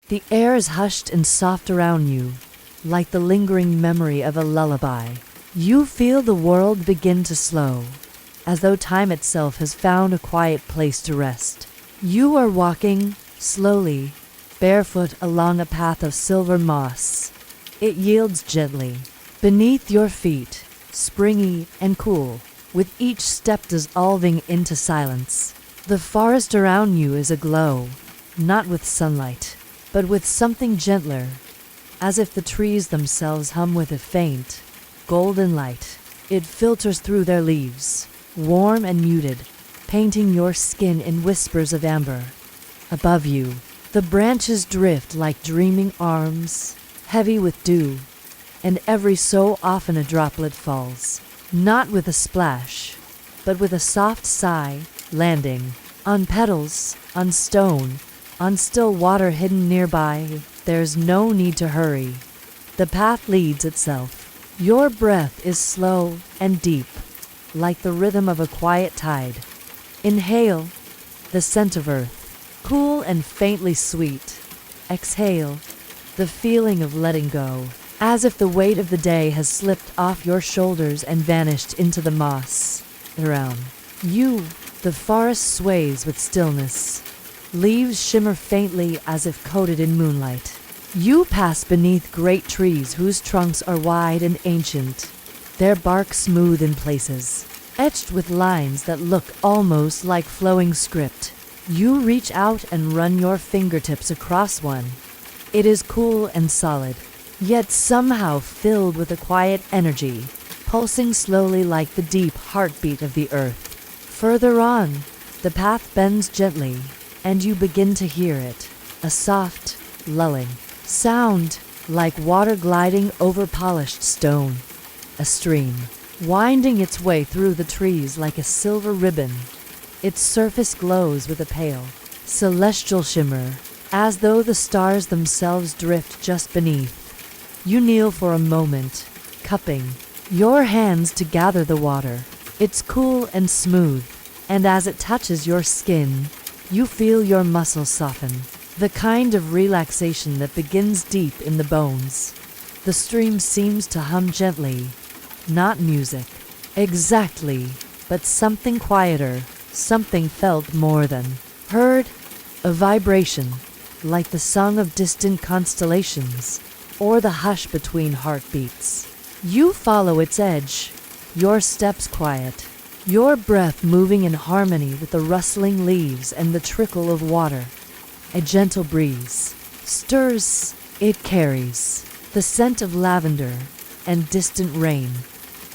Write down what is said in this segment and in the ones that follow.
The air is hushed and soft around you, like the lingering memory of a lullaby. You feel the world begin to slow, as though time itself has found a quiet place to rest. You are walking, slowly, barefoot along a path of silver moss. It yields gently beneath your feet, springy and cool, with each step dissolving into silence. The forest around you is aglow, not with sunlight, but with something gentler, as if the trees themselves hum with a faint, golden light. It filters through their leaves, warm and muted, painting your skin in whispers of amber. Above you, the branches drift like dreaming arms, heavy with dew, and every so often a droplet falls, not with a splash, but with a soft sigh, landing on petals, on stone, on still water hidden nearby. There's no need to hurry. The path leads itself. Your breath is slow and deep, like the rhythm of a quiet tide. Inhale the scent of earth, cool and faintly sweet. Exhale the feeling of letting go, as if the weight of the day has slipped off your shoulders and vanished into the moss around you. The forest sways with stillness. Leaves shimmer faintly as if coated in moonlight. You pass beneath great trees whose trunks are wide and ancient, their bark smooth in places, etched with lines that look almost like flowing script. You reach out and run your fingertips across one. It is cool and solid, yet somehow filled with a quiet energy, pulsing slowly like the deep heartbeat of the earth. Further on, the path bends gently, and you begin to hear it, a soft, lulling sound, like water gliding over polished stone. A stream, winding its way through the trees like a silver ribbon. Its surface glows with a pale, celestial shimmer, as though the stars themselves drift just beneath. You kneel for a moment, cupping your hands to gather the water. It's cool and smooth, and as it touches your skin, you feel your muscles soften, the kind of relaxation that begins deep in the bones. The stream seems to hum gently, not music, exactly, but something quieter, something felt more than heard, a vibration, like the song of distant constellations, or the hush between heartbeats. You follow its edge, your steps quiet, your breath moving in harmony with the rustling leaves and the trickle of water. A gentle breeze stirs, it carries the scent of lavender and distant rain.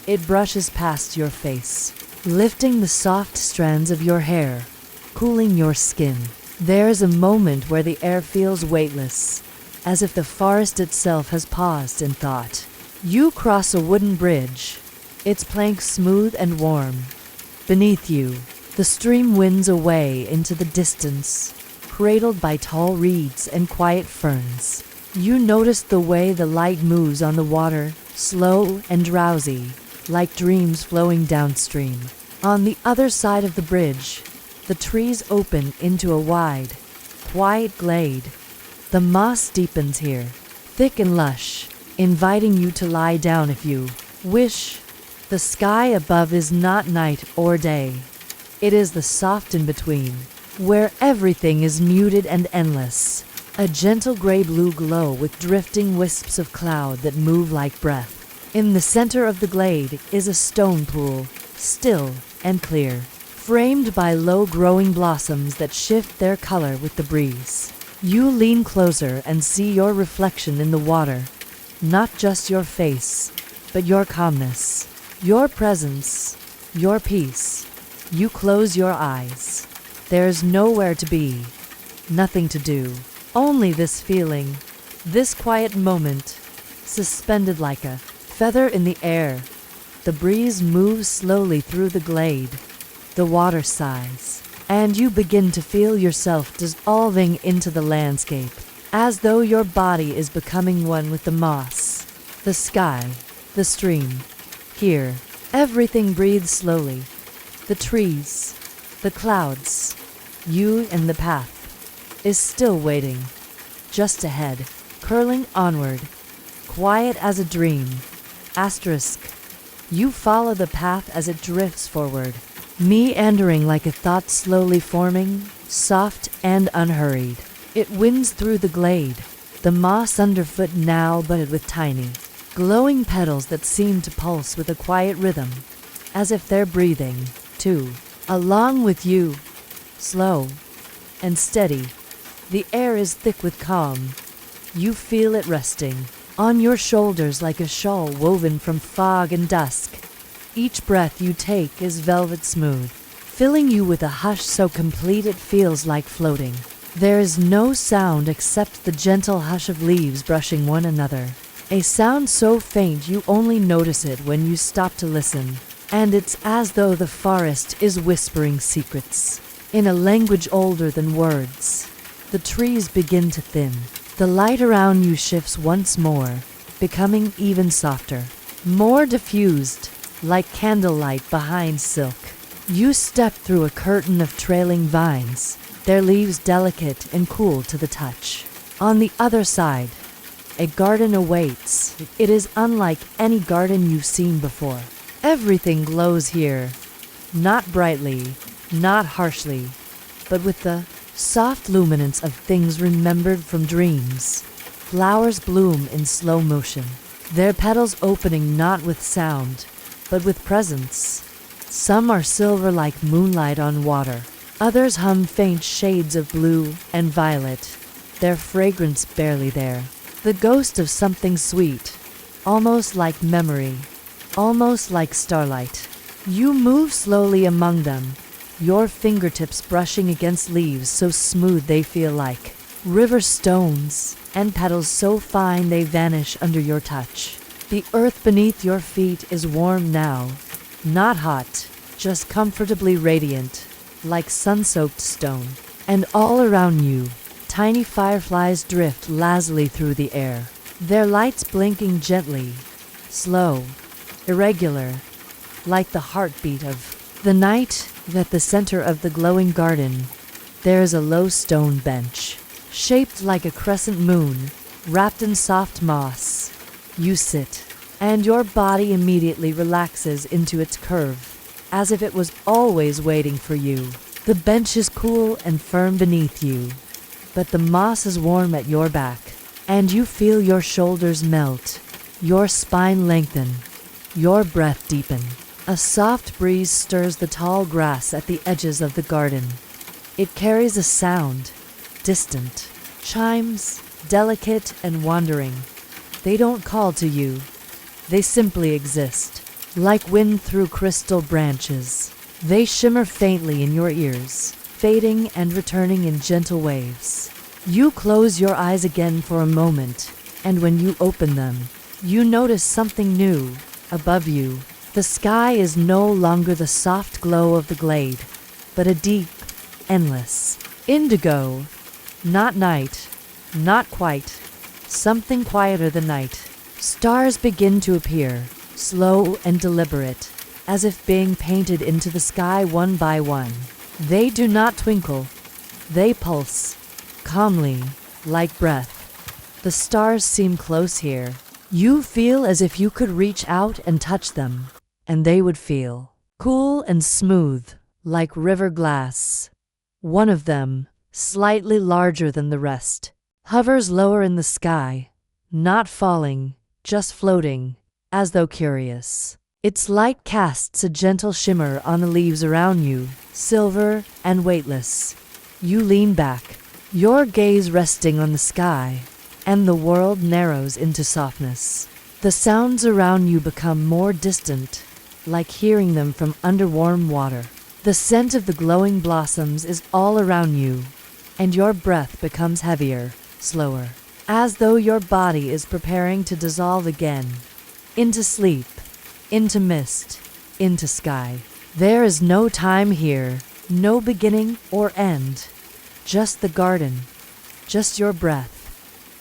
It brushes past your face, lifting the soft strands of your hair, cooling your skin. There's a moment where the air feels weightless, as if the forest itself has paused in thought. You cross a wooden bridge, its planks smooth and warm. Beneath you, the stream winds away into the distance, cradled by tall reeds and quiet ferns. You notice the way the light moves on the water, slow and drowsy, like dreams flowing downstream. On the other side of the bridge, the trees open into a wide, quiet glade. The moss deepens here, thick and lush, inviting you to lie down if you wish. The sky above is not night or day. It is the soft in-between, where everything is muted and endless. A gentle gray-blue glow with drifting wisps of cloud that move like breath. In the center of the glade is a stone pool, still and clear, framed by low-growing blossoms that shift their color with the breeze. You lean closer and see your reflection in the water, not just your face, but your calmness, your presence, your peace. You close your eyes. There's nowhere to be, nothing to do, only this feeling, this quiet moment, suspended like a feather in the air. The breeze moves slowly through the glade. The water sighs, and you begin to feel yourself dissolving into the landscape, as though your body is becoming one with the moss, the sky, the stream. Here, everything breathes slowly. The trees, the clouds, you and the path is still waiting. just ahead, curling onward, quiet as a dream. Asterisk. You follow the path as it drifts forward, meandering like a thought slowly forming, soft and unhurried. It winds through the glade, the moss underfoot now budded with tiny, glowing petals that seem to pulse with a quiet rhythm, as if they're breathing, too, along with you. Slow and steady, the air is thick with calm. You feel it resting on your shoulders like a shawl woven from fog and dusk. Each breath you take is velvet smooth, filling you with a hush so complete it feels like floating. There is no sound except the gentle hush of leaves brushing one another. A sound so faint you only notice it when you stop to listen, and it's as though the forest is whispering secrets in a language older than words. The trees begin to thin. The light around you shifts once more, becoming even softer, more diffused, like candlelight behind silk. You step through a curtain of trailing vines, their leaves delicate and cool to the touch. On the other side, a garden awaits. It is unlike any garden you've seen before. Everything glows here, not brightly, not harshly, but with the soft luminance of things remembered from dreams. Flowers bloom in slow motion, their petals opening not with sound, but with presence. Some are silver like moonlight on water. Others hum faint shades of blue and violet, their fragrance barely there. The ghost of something sweet, almost like memory, almost like starlight. You move slowly among them, your fingertips brushing against leaves so smooth they feel like river stones, and petals so fine they vanish under your touch. The earth beneath your feet is warm now, not hot, just comfortably radiant, like sun-soaked stone. And all around you, tiny fireflies drift lazily through the air, their lights blinking gently, slow, irregular, like the heartbeat of the night. At the center of the glowing garden, there is a low stone bench, shaped like a crescent moon, wrapped in soft moss. You sit, and your body immediately relaxes into its curve, as if it was always waiting for you. The bench is cool and firm beneath you, but the moss is warm at your back, and you feel your shoulders melt, your spine lengthen, your breath deepen. A soft breeze stirs the tall grass at the edges of the garden. It carries a sound, distant, chimes, delicate and wandering. They don't call to you. They simply exist, like wind through crystal branches. They shimmer faintly in your ears, fading and returning in gentle waves. You close your eyes again for a moment, and when you open them, you notice something new. Above you, the sky is no longer the soft glow of the glade, but a deep, endless indigo. Not night, not quite, something quieter than night. Stars begin to appear, slow and deliberate, as if being painted into the sky one by one. They do not twinkle, they pulse, calmly, like breath. The stars seem close here. You feel as if you could reach out and touch them, and they would feel cool and smooth, like river glass. One of them, slightly larger than the rest, hovers lower in the sky, not falling, just floating, as though curious. Its light casts a gentle shimmer on the leaves around you, silver and weightless. You lean back, your gaze resting on the sky, and the world narrows into softness. The sounds around you become more distant, like hearing them from under warm water. The scent of the glowing blossoms is all around you, and your breath becomes heavier, slower, as though your body is preparing to dissolve again, into sleep, into mist, into sky. There is no time here, no beginning or end, just the garden, just your breath,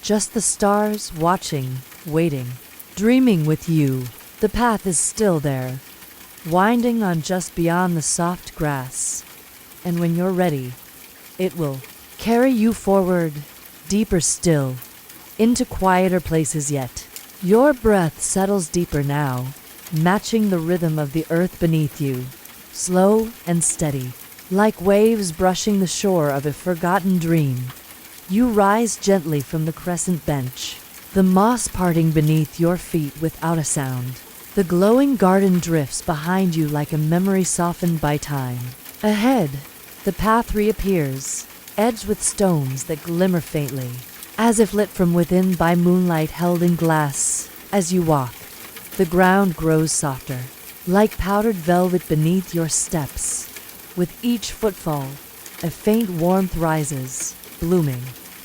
just the stars watching, waiting, dreaming with you. The path is still there, winding on just beyond the soft grass, and when you're ready, it will carry you forward, deeper still, into quieter places yet. Your breath settles deeper now, matching the rhythm of the earth beneath you, slow and steady, like waves brushing the shore of a forgotten dream. You rise gently from the crescent bench, the moss parting beneath your feet without a sound. The glowing garden drifts behind you like a memory softened by time. Ahead, the path reappears, edged with stones that glimmer faintly, as if lit from within by moonlight held in glass. As you walk, the ground grows softer, like powdered velvet beneath your steps. With each footfall, a faint warmth rises, blooming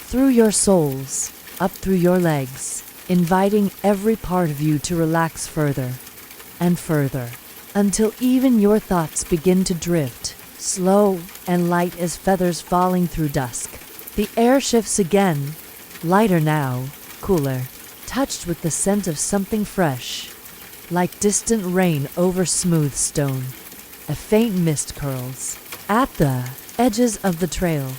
through your soles, up through your legs, inviting every part of you to relax further and further, until even your thoughts begin to drift, slow and light as feathers falling through dusk. The air shifts again, lighter now, cooler, touched with the scent of something fresh, like distant rain over smooth stone. A faint mist curls at the edges of the trail,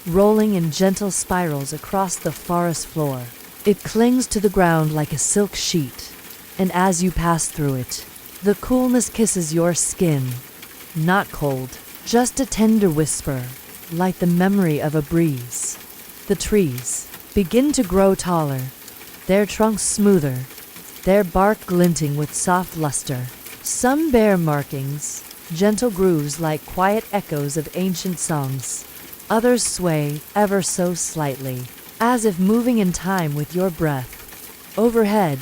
rolling in gentle spirals across the forest floor. It clings to the ground like a silk sheet, and as you pass through it, the coolness kisses your skin. Not cold, just a tender whisper, like the memory of a breeze. The trees begin to grow taller, their trunks smoother, their bark glinting with soft luster. Some bear markings, gentle grooves like quiet echoes of ancient songs. Others sway ever so slightly, as if moving in time with your breath. Overhead,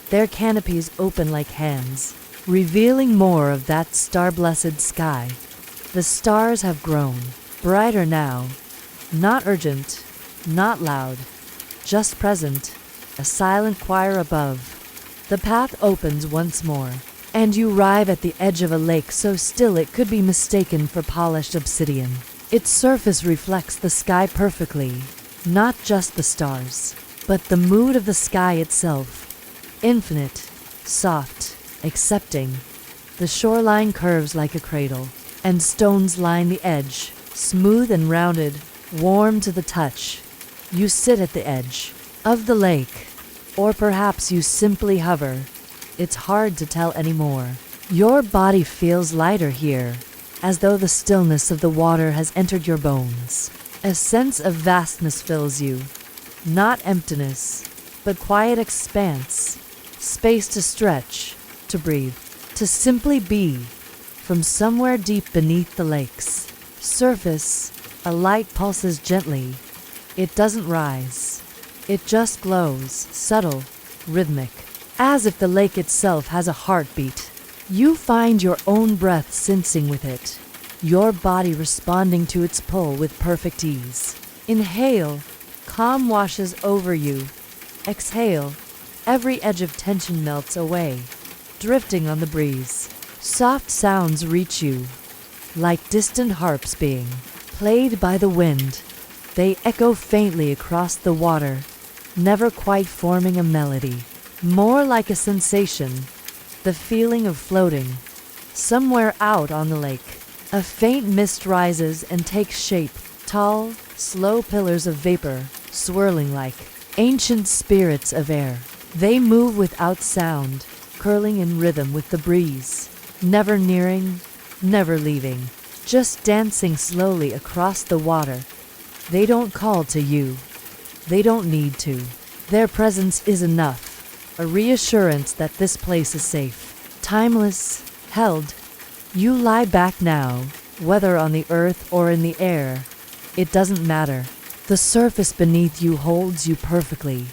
their canopies open like hands, revealing more of that star-blessed sky. The stars have grown, brighter now, not urgent, not loud, just present, a silent choir above. The path opens once more, and you arrive at the edge of a lake so still it could be mistaken for polished obsidian. Its surface reflects the sky perfectly, not just the stars, but the mood of the sky itself. Infinite, soft, accepting. The shoreline curves like a cradle, and stones line the edge, smooth and rounded, warm to the touch. You sit at the edge of the lake, or perhaps you simply hover. It's hard to tell anymore. Your body feels lighter here, as though the stillness of the water has entered your bones. A sense of vastness fills you, not emptiness, but quiet expanse, space to stretch, to breathe, to simply be. From somewhere deep beneath the lake's surface, a light pulses gently. It doesn't rise. It just glows, subtle, rhythmic, as if the lake itself has a heartbeat. You find your own breath sensing with it, your body responding to its pull with perfect ease. Inhale, calm washes over you. Exhale, every edge of tension melts away, drifting on the breeze. Soft sounds reach you, like distant harps being played by the wind. They echo faintly across the water, never quite forming a melody. More like a sensation, the feeling of floating, somewhere out on the lake. A faint mist rises and takes shape, tall, slow pillars of vapor, swirling like ancient spirits of air. They move without sound, curling in rhythm with the breeze, never nearing, never leaving, just dancing slowly across the water. They don't call to you. They don't need to. Their presence is enough, a reassurance that this place is safe, timeless, held. You lie back now, whether on the earth or in the air. It doesn't matter. The surface beneath you holds you perfectly.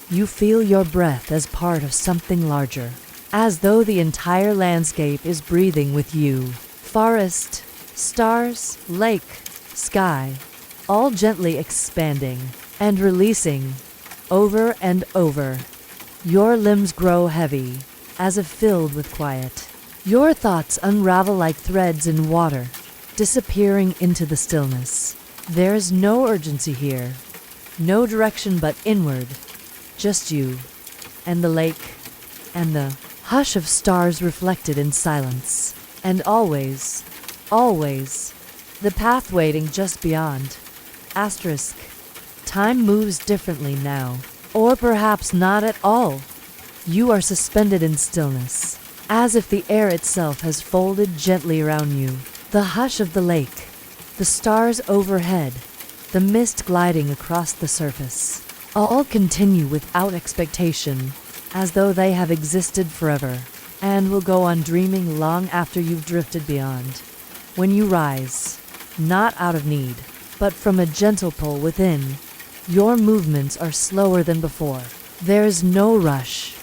You feel your breath as part of something larger, as though the entire landscape is breathing with you. Forest, stars, lake, sky, all gently expanding and releasing over and over. Your limbs grow heavy, as if filled with quiet. Your thoughts unravel like threads in water, disappearing into the stillness. There is no urgency here, no direction but inward, just you, and the lake, and the hush of stars reflected in silence. And always, always, the path waiting just beyond. Asterisk. Time moves differently now, or perhaps not at all. You are suspended in stillness, as if the air itself has folded gently around you. The hush of the lake, the stars overhead, the mist gliding across the surface, all continue without expectation, as though they have existed forever, and will go on dreaming long after you've drifted beyond. When you rise, not out of need, but from a gentle pull within, your movements are slower than before. There is no rush.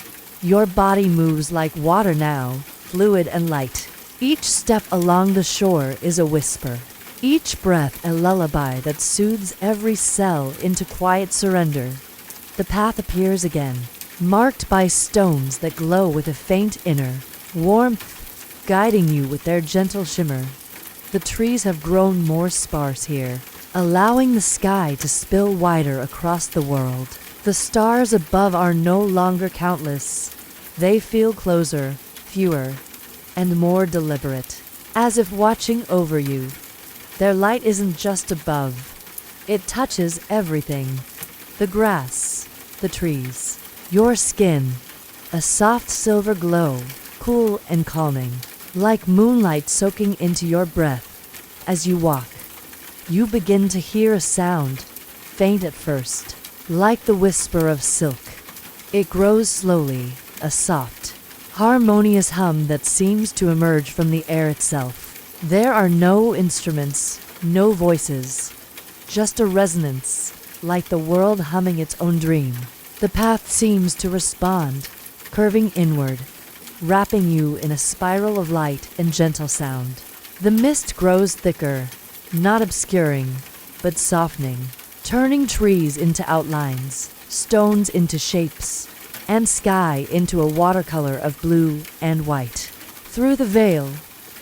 Your body moves like water now, fluid and light. Each step along the shore is a whisper. Each breath a lullaby that soothes every cell into quiet surrender. The path appears again, marked by stones that glow with a faint inner warmth, guiding you with their gentle shimmer. The trees have grown more sparse here, allowing the sky to spill wider across the world. The stars above are no longer countless. They feel closer, fewer, and more deliberate, as if watching over you. Their light isn't just above. It touches everything. The grass, the trees, your skin, a soft silver glow, cool and calming, like moonlight soaking into your breath. As you walk, you begin to hear a sound, faint at first, like the whisper of silk. It grows slowly, a soft, harmonious hum that seems to emerge from the air itself. There are no instruments, no voices, just a resonance, like the world humming its own dream. The path seems to respond, curving inward, wrapping you in a spiral of light and gentle sound. The mist grows thicker, not obscuring, but softening, turning trees into outlines, stones into shapes, and sky into a watercolor of blue and white. Through the veil,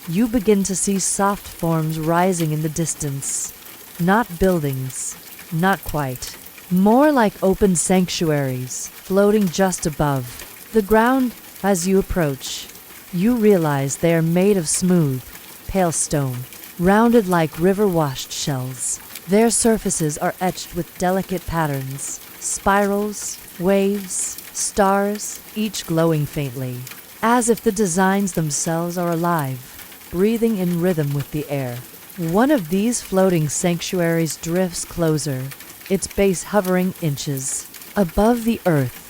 you begin to see soft forms rising in the distance. Not buildings, not quite. More like open sanctuaries, floating just above the ground. As you approach, you realize they are made of smooth, pale stone, rounded like river-washed shells. Their surfaces are etched with delicate patterns, spirals, waves, stars, each glowing faintly, as if the designs themselves are alive, breathing in rhythm with the air. One of these floating sanctuaries drifts closer, its base hovering inches above the earth.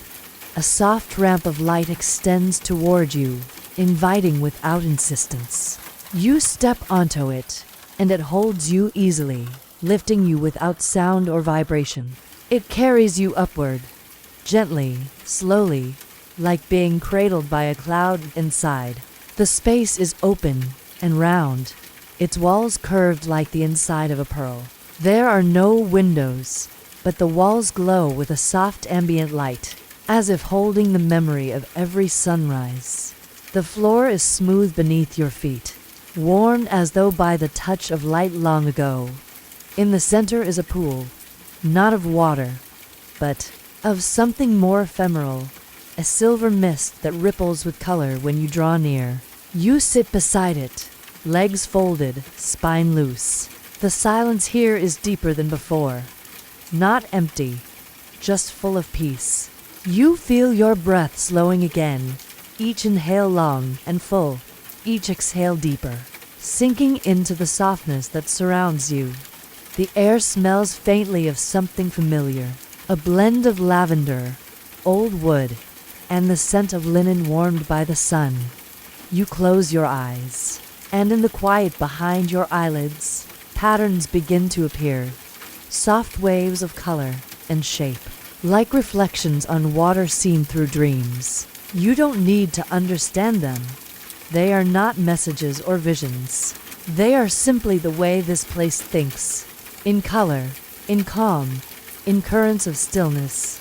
A soft ramp of light extends toward you, inviting without insistence. You step onto it, and it holds you easily, lifting you without sound or vibration. It carries you upward, gently, slowly, like being cradled by a cloud inside. The space is open and round, its walls curved like the inside of a pearl. There are no windows, but the walls glow with a soft ambient light, as if holding the memory of every sunrise. The floor is smooth beneath your feet, warm as though by the touch of light long ago. In the center is a pool, not of water, but of something more ephemeral, a silver mist that ripples with color when you draw near. You sit beside it, legs folded, spine loose. The silence here is deeper than before, not empty, just full of peace. You feel your breath slowing again, each inhale long and full, each exhale deeper, sinking into the softness that surrounds you. The air smells faintly of something familiar, a blend of lavender, old wood, and the scent of linen warmed by the sun. You close your eyes, and in the quiet behind your eyelids, patterns begin to appear, soft waves of color and shape, like reflections on water seen through dreams. You don't need to understand them. They are not messages or visions. They are simply the way this place thinks, in color, in calm, in currents of stillness.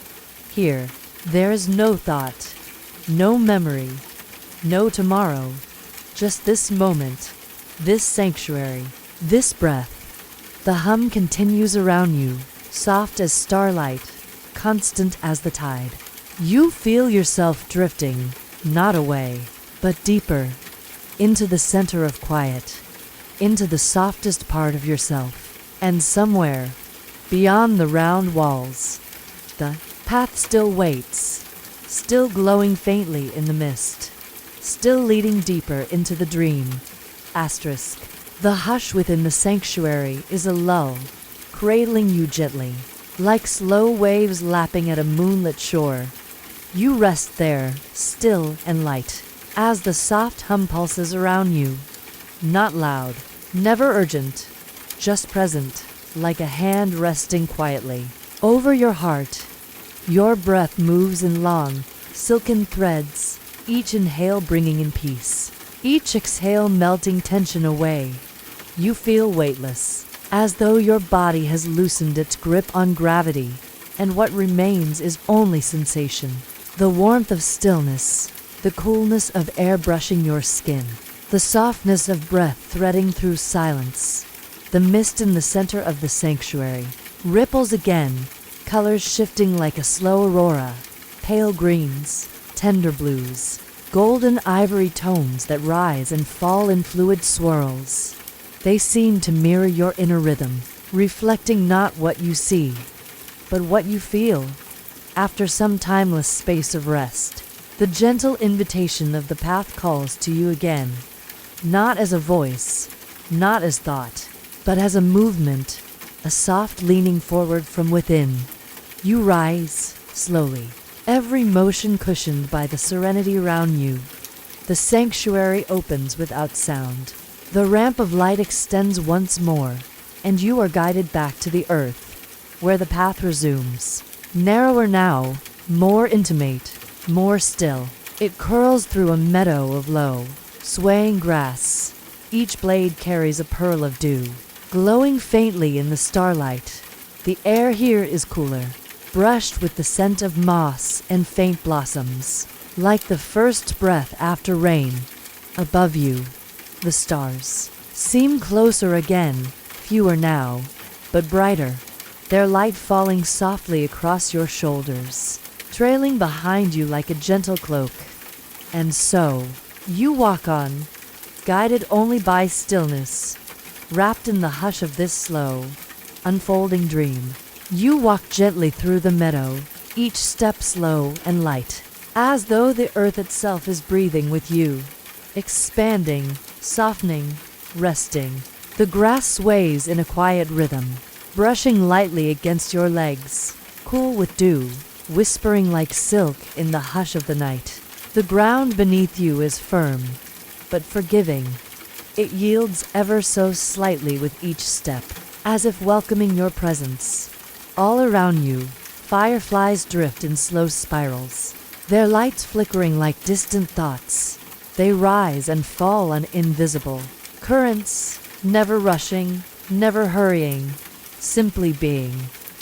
Here, there is no thought, no memory, no tomorrow, just this moment, this sanctuary, this breath. The hum continues around you, soft as starlight, constant as the tide. You feel yourself drifting, not away, but deeper, into the center of quiet, into the softest part of yourself. And somewhere, Beyond the round walls, the path still waits, still glowing faintly in the mist, still leading deeper into the dream. Asterisk. The hush within the sanctuary is a lull, cradling you gently, like slow waves lapping at a moonlit shore. You rest there, still and light, as the soft hum pulses around you. Not loud, never urgent, just present, like a hand resting quietly over your heart. Your breath moves in long, silken threads, each inhale bringing in peace, each exhale melting tension away. You feel weightless, as though your body has loosened its grip on gravity, and what remains is only sensation. The warmth of stillness, the coolness of air brushing your skin, the softness of breath threading through silence. The mist in the center of the sanctuary ripples again, colors shifting like a slow aurora, pale greens, tender blues, golden ivory tones that rise and fall in fluid swirls. They seem to mirror your inner rhythm, reflecting not what you see, but what you feel. After some timeless space of rest, the gentle invitation of the path calls to you again, not as a voice, not as thought, but as a movement, a soft leaning forward from within. You rise, slowly, every motion cushioned by the serenity around you. The sanctuary opens without sound. The ramp of light extends once more, and you are guided back to the earth, where the path resumes. Narrower now, more intimate, more still. It curls through a meadow of low, swaying grass. Each blade carries a pearl of dew, glowing faintly in the starlight. The air here is cooler, brushed with the scent of moss and faint blossoms, like the first breath after rain. Above you, the stars seem closer again, fewer now, but brighter, their light falling softly across your shoulders, trailing behind you like a gentle cloak. And so, you walk on, guided only by stillness, wrapped in the hush of this slow, unfolding dream. You walk gently through the meadow, each step slow and light, as though the earth itself is breathing with you, expanding, softening, resting. The grass sways in a quiet rhythm, brushing lightly against your legs, cool with dew, whispering like silk in the hush of the night. The ground beneath you is firm, but forgiving. It yields ever so slightly with each step, as if welcoming your presence. All around you, fireflies drift in slow spirals, their lights flickering like distant thoughts. They rise and fall on invisible currents, never rushing, never hurrying, simply being.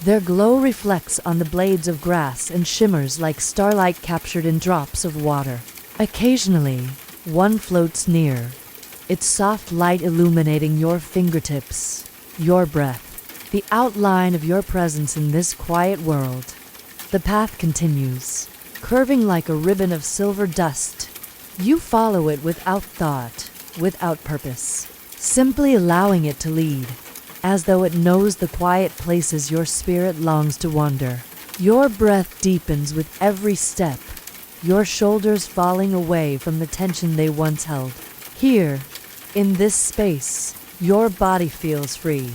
Their glow reflects on the blades of grass and shimmers like starlight captured in drops of water. Occasionally, one floats near, its soft light illuminating your fingertips, your breath, the outline of your presence in this quiet world. The path continues, curving like a ribbon of silver dust. You follow it without thought, without purpose, simply allowing it to lead, as though it knows the quiet places your spirit longs to wander. Your breath deepens with every step, your shoulders falling away from the tension they once held. Here, in this space, your body feels free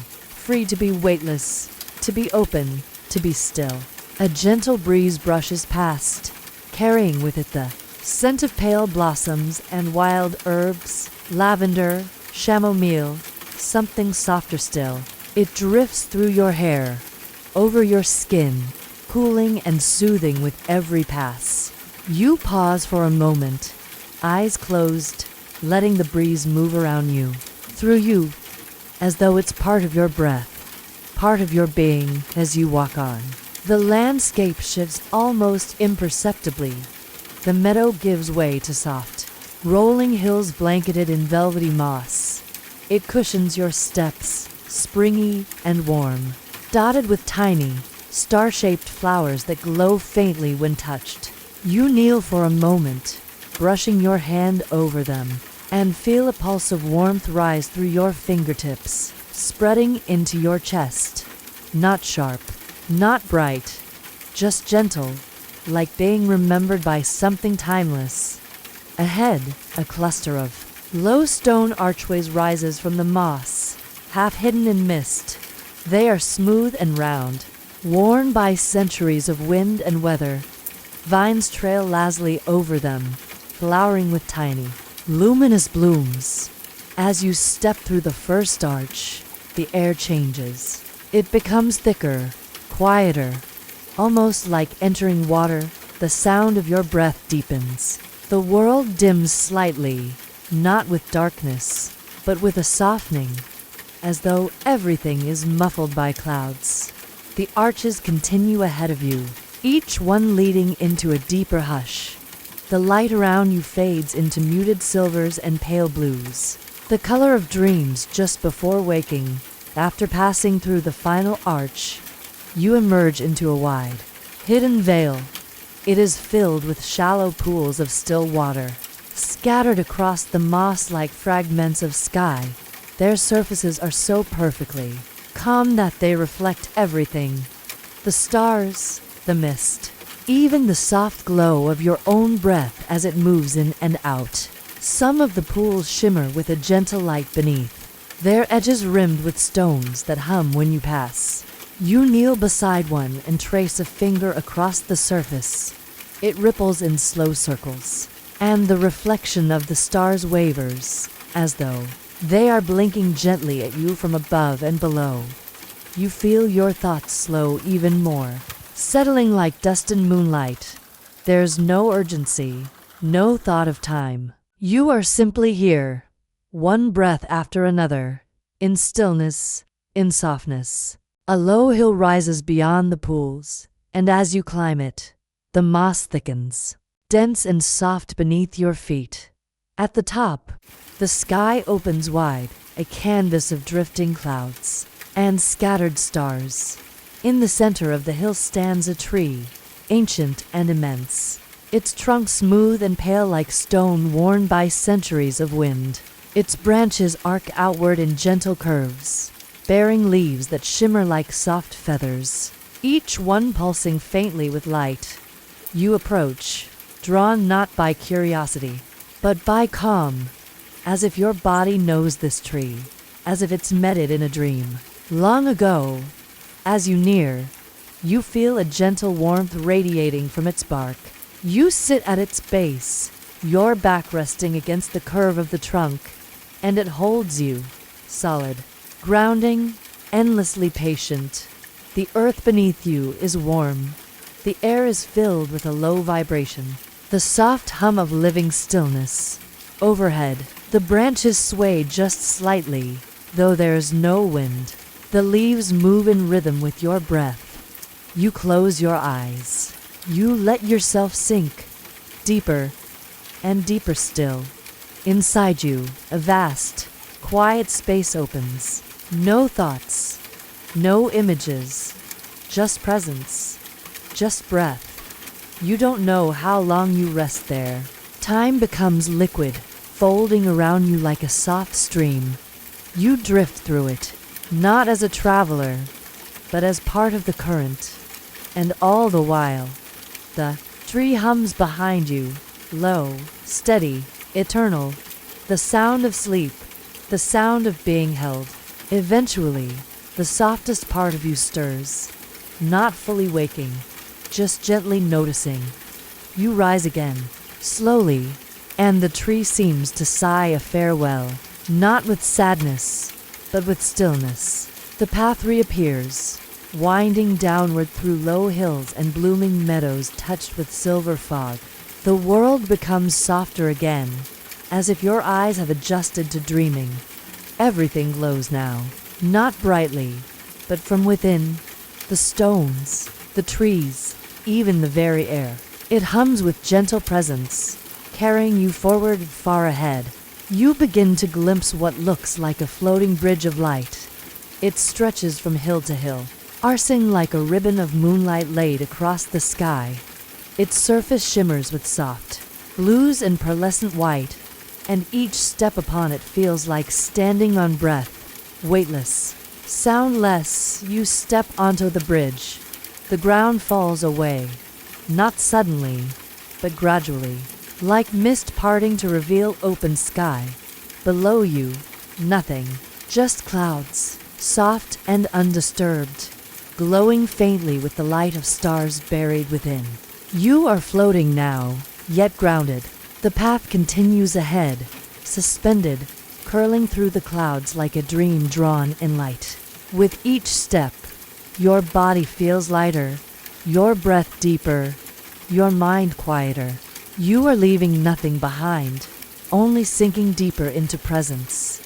to be weightless, to be open, to be still. A gentle breeze brushes past, carrying with it the scent of pale blossoms and wild herbs, lavender, chamomile, something softer still. It drifts through your hair, over your skin, cooling and soothing with every pass. You pause for a moment, eyes closed, letting the breeze move around you, through you, as though it's part of your breath, part of your being as you walk on. The landscape shifts almost imperceptibly. The meadow gives way to soft, rolling hills blanketed in velvety moss. It cushions your steps, springy and warm, dotted with tiny, star-shaped flowers that glow faintly when touched. You kneel for a moment, brushing your hand over them, and feel a pulse of warmth rise through your fingertips, spreading into your chest. Not sharp, not bright, just gentle, like being remembered by something timeless. Ahead, a cluster of low stone archways rises from the moss, half hidden in mist. They are smooth and round, worn by centuries of wind and weather. Vines trail lazily over them, flowering with tiny, luminous blooms. As you step through the first arch, the air changes. It becomes thicker, quieter, almost like entering water. The sound of your breath deepens. The world dims slightly, not with darkness, but with a softening, as though everything is muffled by clouds. The arches continue ahead of you, each one leading into a deeper hush. The light around you fades into muted silvers and pale blues, the color of dreams just before waking. After passing through the final arch, you emerge into a wide, hidden vale. It is filled with shallow pools of still water, scattered across the moss-like fragments of sky. Their surfaces are so perfectly calm that they reflect everything: the stars, the mist, even the soft glow of your own breath as it moves in and out. Some of the pools shimmer with a gentle light beneath, their edges rimmed with stones that hum when you pass. You kneel beside one and trace a finger across the surface. It ripples in slow circles, and the reflection of the stars wavers, as though they are blinking gently at you from above and below. You feel your thoughts slow even more, settling like dust in moonlight. There's no urgency, no thought of time. You are simply here, one breath after another, in stillness, in softness. A low hill rises beyond the pools, and as you climb it, the moss thickens, dense and soft beneath your feet. At the top, the sky opens wide, a canvas of drifting clouds and scattered stars. In the center of the hill stands a tree, ancient and immense, its trunk smooth and pale like stone worn by centuries of wind. Its branches arc outward in gentle curves, bearing leaves that shimmer like soft feathers, each one pulsing faintly with light. You approach, drawn not by curiosity, but by calm, as if your body knows this tree, as if it's met it in a dream. Long ago, as you near, you feel a gentle warmth radiating from its bark. You sit at its base, your back resting against the curve of the trunk, and it holds you, solid, grounding, endlessly patient. The earth beneath you is warm. The air is filled with a low vibration, the soft hum of living stillness. Overhead, the branches sway just slightly, though there is no wind. The leaves move in rhythm with your breath. You close your eyes. You let yourself sink, deeper and deeper still. Inside you, a vast, quiet space opens. No thoughts, no images, just presence, just breath. You don't know how long you rest there. Time becomes liquid, folding around you like a soft stream. You drift through it, not as a traveler, but as part of the current. And all the while, the tree hums behind you, low, steady, eternal. The sound of sleep, the sound of being held. Eventually, the softest part of you stirs, not fully waking, just gently noticing. You rise again, slowly, and the tree seems to sigh a farewell, not with sadness, but with stillness. The path reappears, winding downward through low hills and blooming meadows touched with silver fog. The world becomes softer again, as if your eyes have adjusted to dreaming. Everything glows now, not brightly, but from within. The stones, the trees, even the very air. It hums with gentle presence, carrying you forward far ahead. You begin to glimpse what looks like a floating bridge of light. It stretches from hill to hill, arcing like a ribbon of moonlight laid across the sky. Its surface shimmers with soft blues and pearlescent white, and each step upon it feels like standing on breath, weightless, Soundless, you step onto the bridge. The ground falls away, not suddenly, but gradually, like mist parting to reveal open sky. Below you, nothing, just clouds, soft and undisturbed, glowing faintly with the light of stars buried within. You are floating now, yet grounded. The path continues ahead, suspended, curling through the clouds like a dream drawn in light. With each step, your body feels lighter, your breath deeper, your mind quieter. You are leaving nothing behind, only sinking deeper into presence.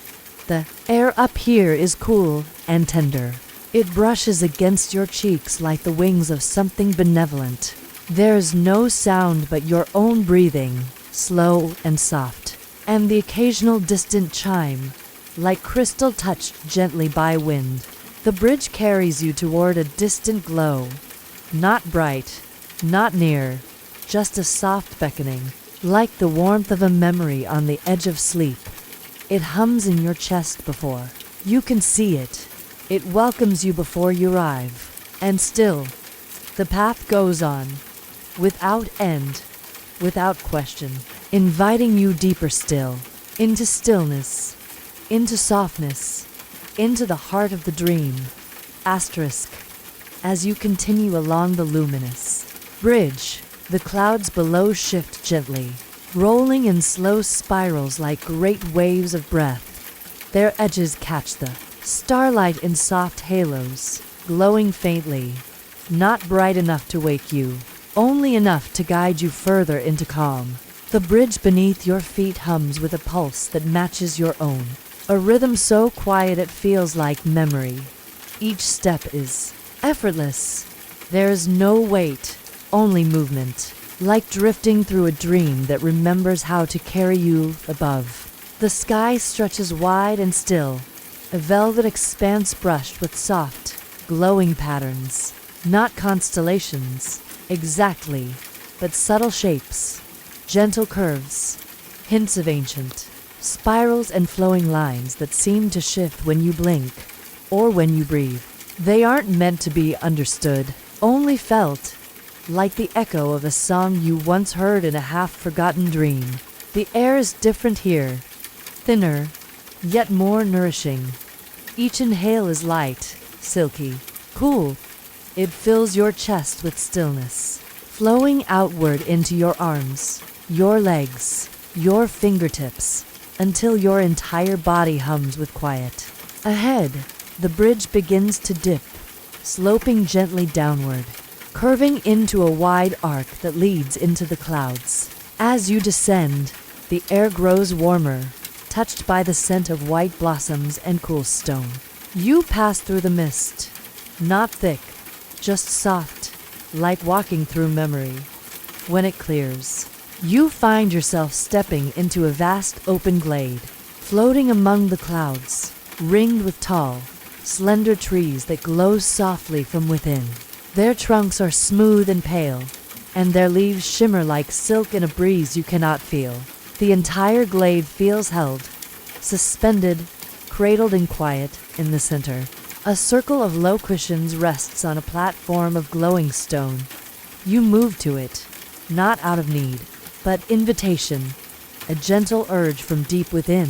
The air up here is cool and tender. It brushes against your cheeks like the wings of something benevolent. There's no sound but your own breathing, slow and soft, and the occasional distant chime, like crystal touched gently by wind. The bridge carries you toward a distant glow, not bright, not near, just a soft beckoning, like the warmth of a memory on the edge of sleep. It hums in your chest before you can see it. It welcomes you before you arrive. And still, the path goes on, without end, without question, inviting you deeper still, into stillness, into softness, into the heart of the dream. Asterisk. As you continue along the luminous bridge, the clouds below shift gently, rolling in slow spirals like great waves of breath. Their edges catch the starlight in soft halos, glowing faintly, not bright enough to wake you, only enough to guide you further into calm. The bridge beneath your feet hums with a pulse that matches your own, a rhythm so quiet it feels like memory. Each step is effortless. There is no weight, only movement, like drifting through a dream that remembers how to carry you above. The sky stretches wide and still, a velvet expanse brushed with soft, glowing patterns, not constellations, exactly, but subtle shapes, gentle curves, hints of ancient, spirals and flowing lines that seem to shift when you blink, or when you breathe. They aren't meant to be understood, only felt, like the echo of a song you once heard in a half-forgotten dream. The air is different here, thinner, yet more nourishing. Each inhale is light, silky, cool. It fills your chest with stillness, flowing outward into your arms, your legs, your fingertips, until your entire body hums with quiet. Ahead, the bridge begins to dip, sloping gently downward, curving into a wide arc that leads into the clouds. As you descend, the air grows warmer, touched by the scent of white blossoms and cool stone. You pass through the mist, not thick, just soft, like walking through memory. When it clears, you find yourself stepping into a vast open glade, floating among the clouds, ringed with tall, slender trees that glow softly from within. Their trunks are smooth and pale, and their leaves shimmer like silk in a breeze you cannot feel. The entire glade feels held, suspended, cradled in quiet, in the center. A circle of low cushions rests on a platform of glowing stone. You move to it, not out of need, but invitation, a gentle urge from deep within.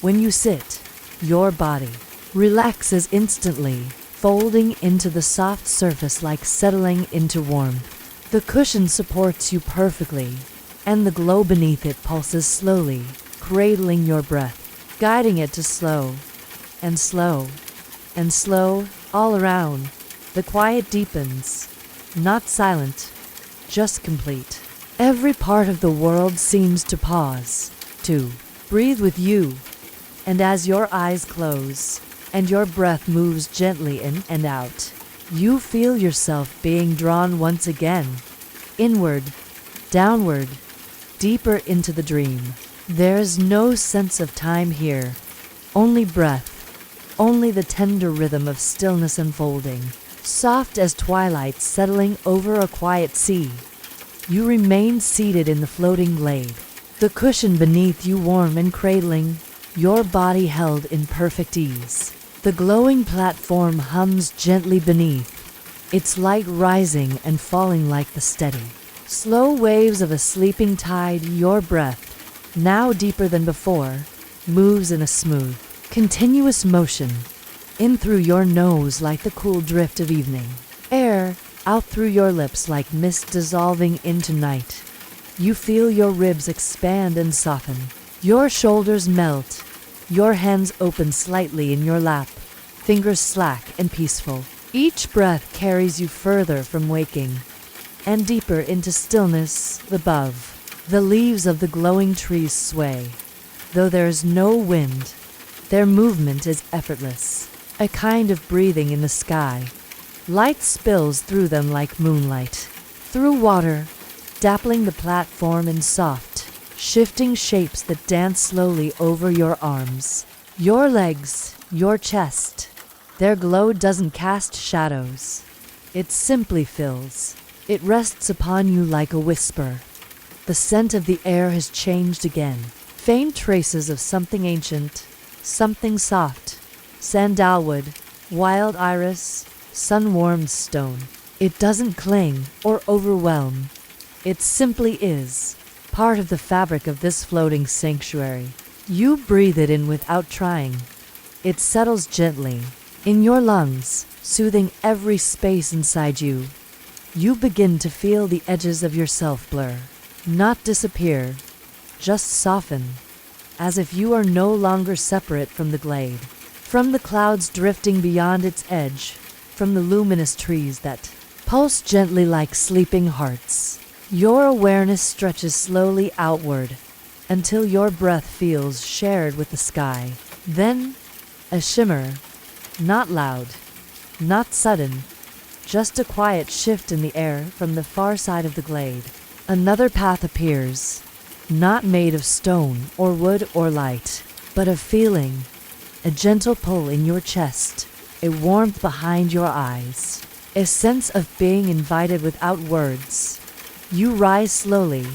When you sit, your body relaxes instantly, folding into the soft surface like settling into warmth. The cushion supports you perfectly, and the glow beneath it pulses slowly, cradling your breath, guiding it to slow, and slow, and slow, all around. The quiet deepens, not silent, just complete. Every part of the world seems to pause, to breathe with you, and as your eyes close, and your breath moves gently in and out, you feel yourself being drawn once again, inward, downward, deeper into the dream. There's no sense of time here, only breath, only the tender rhythm of stillness unfolding, soft as twilight settling over a quiet sea. You remain seated in the floating glade, the cushion beneath you warm and cradling, your body held in perfect ease. The The glowing platform hums gently beneath, its light rising and falling like the steady, slow waves of a sleeping tide. Your breath, now deeper than before, moves in a smooth, continuous motion, in through your nose like the cool drift of evening air, out through your lips like mist dissolving into night. You feel your ribs expand and soften, your shoulders melt, your hands open slightly in your lap, fingers slack and peaceful. Each breath carries you further from waking and deeper into stillness above. The leaves of the glowing trees sway. Though there is no wind, their movement is effortless, a kind of breathing in the sky. Light spills through them like moonlight, through water, dappling the platform in soft, shifting shapes that dance slowly over your arms, your legs, your chest. Their glow doesn't cast shadows. It simply fills. It rests upon you like a whisper. The scent of the air has changed again. Faint traces of something ancient, something soft. Sandalwood, wild iris, sun-warmed stone. It doesn't cling or overwhelm. It simply is, part of the fabric of this floating sanctuary. You breathe it in without trying. It settles gently in your lungs, soothing every space inside you. You begin to feel the edges of yourself blur, not disappear, just soften, as if you are no longer separate from the glade, from the clouds drifting beyond its edge, from the luminous trees that pulse gently like sleeping hearts. Your awareness stretches slowly outward until your breath feels shared with the sky. Then, a shimmer, not loud, not sudden, just a quiet shift in the air from the far side of the glade. Another path appears, not made of stone or wood or light, but of feeling, a gentle pull in your chest, a warmth behind your eyes, a sense of being invited without words. You rise slowly,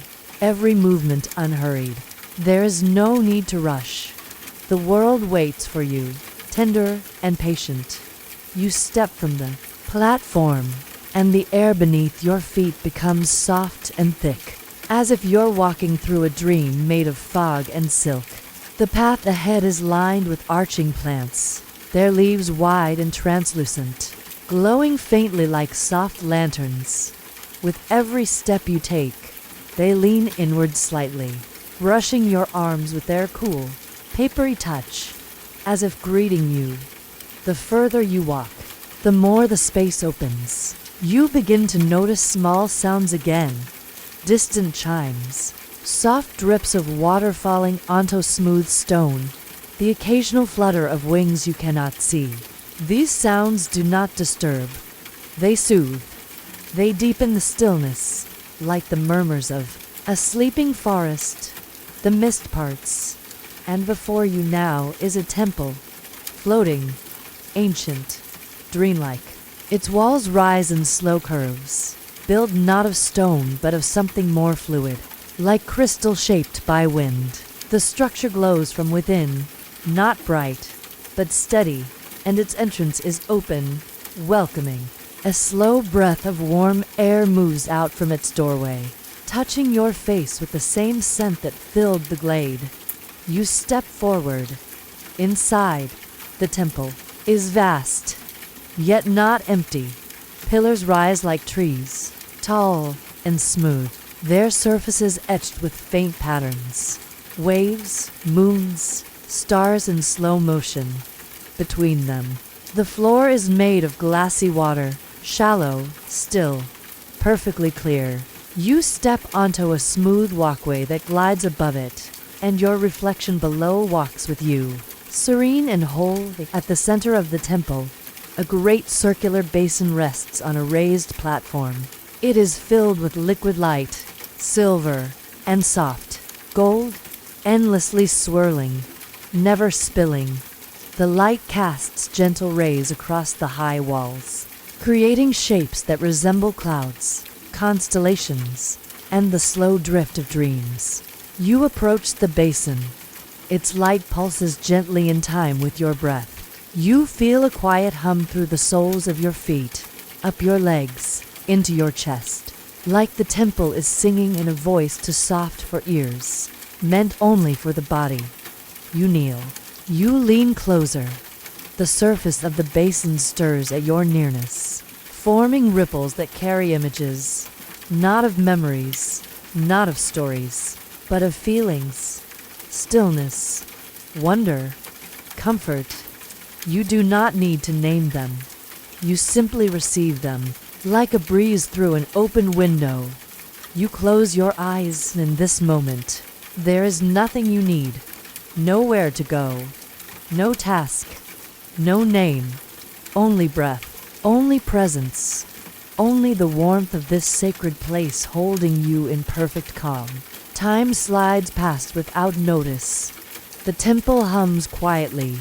every movement unhurried. There is no need to rush. The world waits for you, tender and patient. You step from the platform, and the air beneath your feet becomes soft and thick, as if you're walking through a dream made of fog and silk. The path ahead is lined with arching plants, their leaves wide and translucent, glowing faintly like soft lanterns. With every step you take, they lean inward slightly, brushing your arms with their cool, papery touch, as if greeting you. The further you walk, the more the space opens. You begin to notice small sounds again, distant chimes, soft drips of water falling onto smooth stone, the occasional flutter of wings you cannot see. These sounds do not disturb, they soothe. They deepen the stillness, like the murmurs of a sleeping forest. The mist parts, and before you now is a temple, floating, ancient, dreamlike. Its walls rise in slow curves, built not of stone but of something more fluid, like crystal shaped by wind. The structure glows from within, not bright, but steady, and its entrance is open, welcoming. A slow breath of warm air moves out from its doorway, touching your face with the same scent that filled the glade. You step forward. Inside, the temple is vast, yet not empty. Pillars rise like trees, tall and smooth, their surfaces etched with faint patterns. Waves, moons, stars in slow motion. Between them, the floor is made of glassy water, shallow, still, perfectly clear. You step onto a smooth walkway that glides above it, and your reflection below walks with you. Serene and whole, at the center of the temple, a great circular basin rests on a raised platform. It is filled with liquid light, silver and soft, gold, endlessly swirling, never spilling. The light casts gentle rays across the high walls, creating shapes that resemble clouds, constellations, and the slow drift of dreams. You approach the basin. Its light pulses gently in time with your breath, You feel a quiet hum through the soles of your feet, up your legs, into your chest. Like the temple is singing in a voice too soft for ears, meant only for the body. You kneel. You lean closer. The surface of the basin stirs at your nearness, forming ripples that carry images, not of memories, not of stories, but of feelings, stillness, wonder, comfort. You do not need to name them. You simply receive them, like a breeze through an open window. You close your eyes in this moment. There is nothing you need, nowhere to go, no task, no name, only breath, only presence, only the warmth of this sacred place holding you in perfect calm. Time slides past without notice. The temple hums quietly,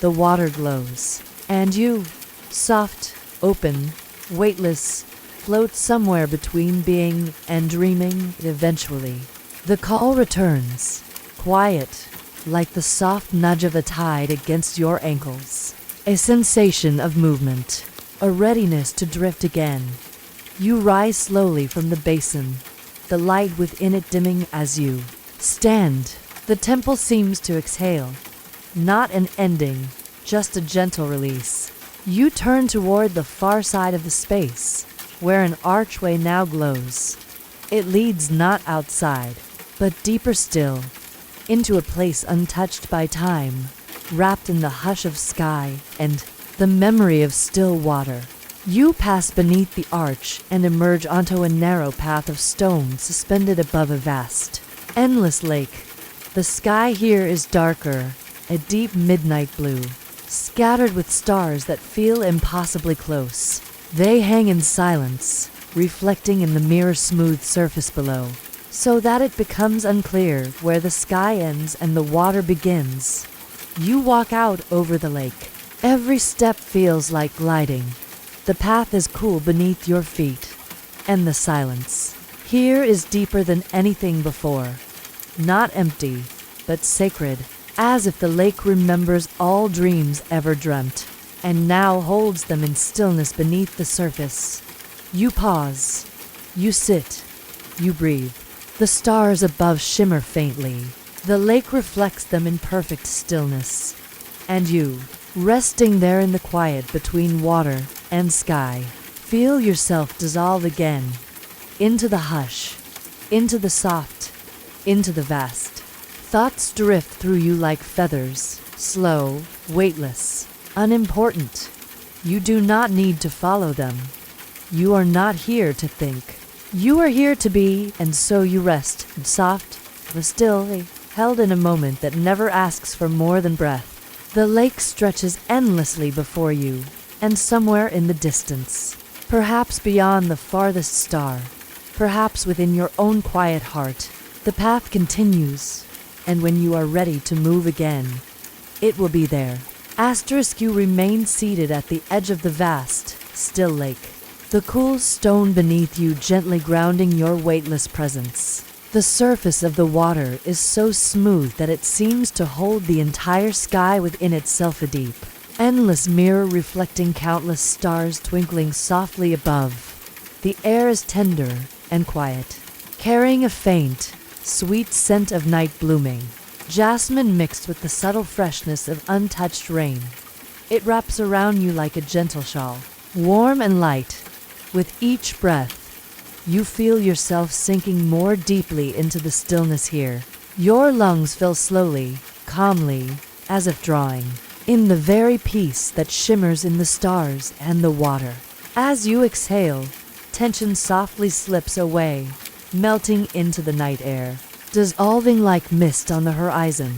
the water glows, and you, soft, open, weightless, float somewhere between being and dreaming eventually. The call returns, quiet, like the soft nudge of a tide against your ankles. A sensation of movement, a readiness to drift again. You rise slowly from the basin, the light within it dimming as you stand. The temple seems to exhale, not an ending, just a gentle release. You turn toward the far side of the space, where an archway now glows. It leads not outside, but deeper still, into a place untouched by time, wrapped in the hush of sky and the memory of still water. You pass beneath the arch and emerge onto a narrow path of stone suspended above a vast, endless lake. The sky here is darker, a deep midnight blue, scattered with stars that feel impossibly close. They hang in silence, reflecting in the mirror-smooth surface below, so that it becomes unclear where the sky ends and the water begins. You walk out over the lake. Every step feels like gliding. The path is cool beneath your feet, and the silence here is deeper than anything before. Not empty, but sacred, as if the lake remembers all dreams ever dreamt, and now holds them in stillness beneath the surface. You pause. You sit. You breathe. The stars above shimmer faintly. The lake reflects them in perfect stillness. And you, resting there in the quiet between water and sky, feel yourself dissolve again, into the hush, into the soft, into the vast. Thoughts drift through you like feathers, slow, weightless, unimportant. You do not need to follow them. You are not here to think. You are here to be, and so you rest, soft, but still, held in a moment that never asks for more than breath. The lake stretches endlessly before you, and somewhere in the distance, perhaps beyond the farthest star, perhaps within your own quiet heart, the path continues, and when you are ready to move again, it will be there. You remain seated at the edge of the vast, still lake, the cool stone beneath you gently grounding your weightless presence. The surface of the water is so smooth that it seems to hold the entire sky within itself, a deep, endless mirror reflecting countless stars twinkling softly above. The air is tender and quiet, carrying a faint, sweet scent of night blooming, jasmine mixed with the subtle freshness of untouched rain. It wraps around you like a gentle shawl, warm and light. With each breath, you feel yourself sinking more deeply into the stillness here. Your lungs fill slowly, calmly, as if drawing in the very peace that shimmers in the stars and the water. As you exhale, tension softly slips away, melting into the night air, dissolving like mist on the horizon.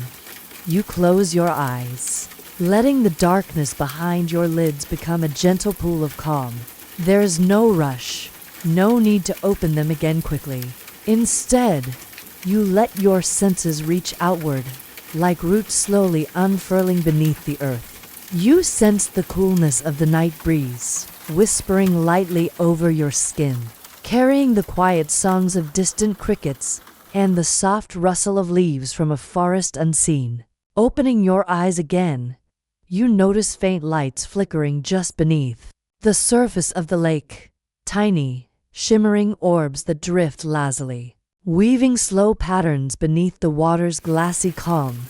You close your eyes, letting the darkness behind your lids become a gentle pool of calm. There is no rush, no need to open them again quickly. Instead, you let your senses reach outward, like roots slowly unfurling beneath the earth. You sense the coolness of the night breeze, whispering lightly over your skin, carrying the quiet songs of distant crickets and the soft rustle of leaves from a forest unseen. Opening your eyes again, you notice faint lights flickering just beneath the surface of the lake. Tiny, shimmering orbs that drift lazily, weaving slow patterns beneath the water's glassy calm.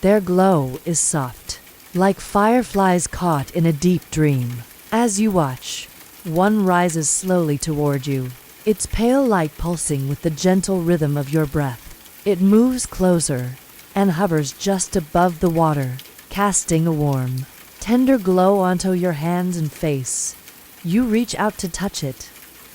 Their glow is soft, like fireflies caught in a deep dream. As you watch, one rises slowly toward you, its pale light pulsing with the gentle rhythm of your breath. It moves closer and hovers just above the water, casting a warm, tender glow onto your hands and face. You reach out to touch it.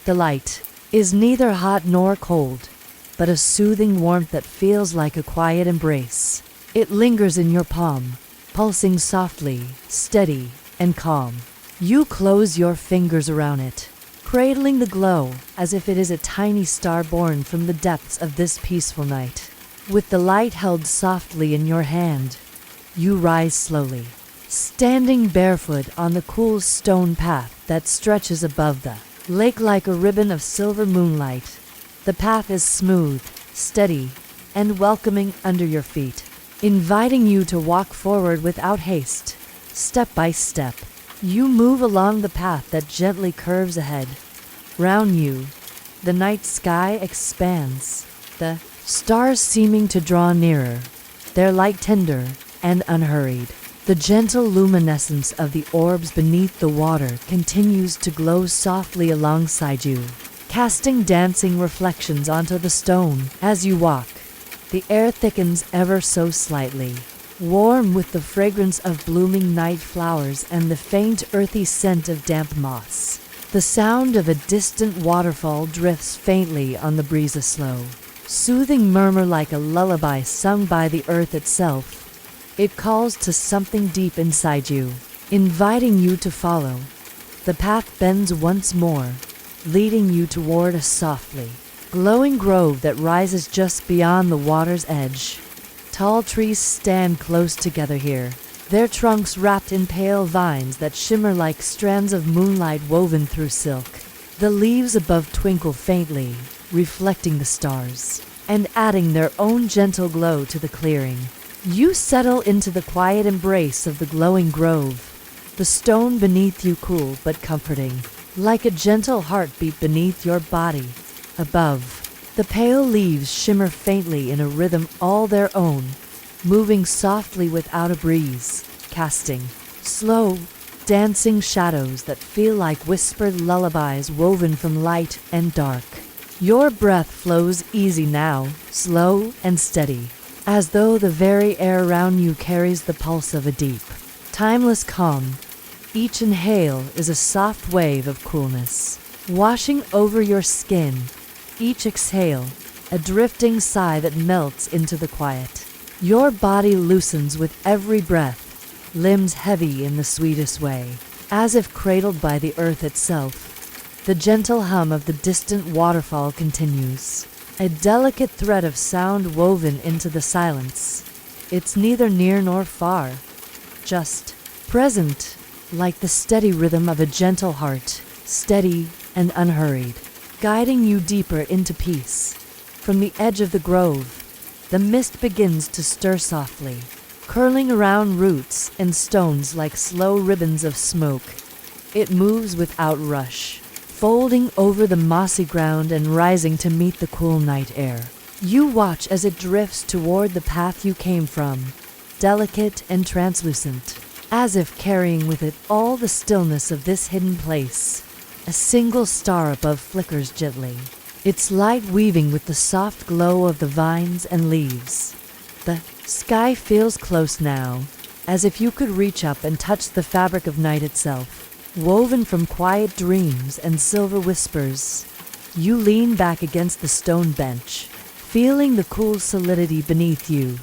The light is neither hot nor cold, but a soothing warmth that feels like a quiet embrace. It lingers in your palm, pulsing softly, steady, and calm. You close your fingers around it, cradling the glow as if it is a tiny star born from the depths of this peaceful night. With the light held softly in your hand, you rise slowly, standing barefoot on the cool stone path that stretches above the lake like a ribbon of silver moonlight. The path is smooth, steady, and welcoming under your feet, inviting you to walk forward without haste. Step by step, you move along the path that gently curves ahead. Round you, the night sky expands, the stars seeming to draw nearer, their light tender and unhurried. The gentle luminescence of the orbs beneath the water continues to glow softly alongside you, casting dancing reflections onto the stone. As you walk, the air thickens ever so slightly, warm with the fragrance of blooming night flowers and the faint earthy scent of damp moss. The sound of a distant waterfall drifts faintly on the breeze, a slow, soothing murmur like a lullaby sung by the earth itself. It calls to something deep inside you, inviting you to follow. The path bends once more, leading you toward a softly glowing grove that rises just beyond the water's edge. Tall trees stand close together here, their trunks wrapped in pale vines that shimmer like strands of moonlight woven through silk. The leaves above twinkle faintly, reflecting the stars, and adding their own gentle glow to the clearing. You settle into the quiet embrace of the glowing grove, the stone beneath you cool but comforting, like a gentle heartbeat beneath your body. Above, the pale leaves shimmer faintly in a rhythm all their own, moving softly without a breeze, casting slow, dancing shadows that feel like whispered lullabies woven from light and dark. Your breath flows easy now, slow and steady, as though the very air around you carries the pulse of a deep, timeless calm. Each inhale is a soft wave of coolness, washing over your skin. Each exhale, a drifting sigh that melts into the quiet. Your body loosens with every breath, limbs heavy in the sweetest way, as if cradled by the earth itself. The gentle hum of the distant waterfall continues, a delicate thread of sound woven into the silence. It's neither near nor far, just present, like the steady rhythm of a gentle heart, steady and unhurried, guiding you deeper into peace. From the edge of the grove, the mist begins to stir softly, curling around roots and stones like slow ribbons of smoke. It moves without rush, folding over the mossy ground and rising to meet the cool night air. You watch as it drifts toward the path you came from, delicate and translucent, as if carrying with it all the stillness of this hidden place. A single star above flickers gently, its light weaving with the soft glow of the vines and leaves. The sky feels close now, as if you could reach up and touch the fabric of night itself, woven from quiet dreams and silver whispers. You lean back against the stone bench, feeling the cool solidity beneath you,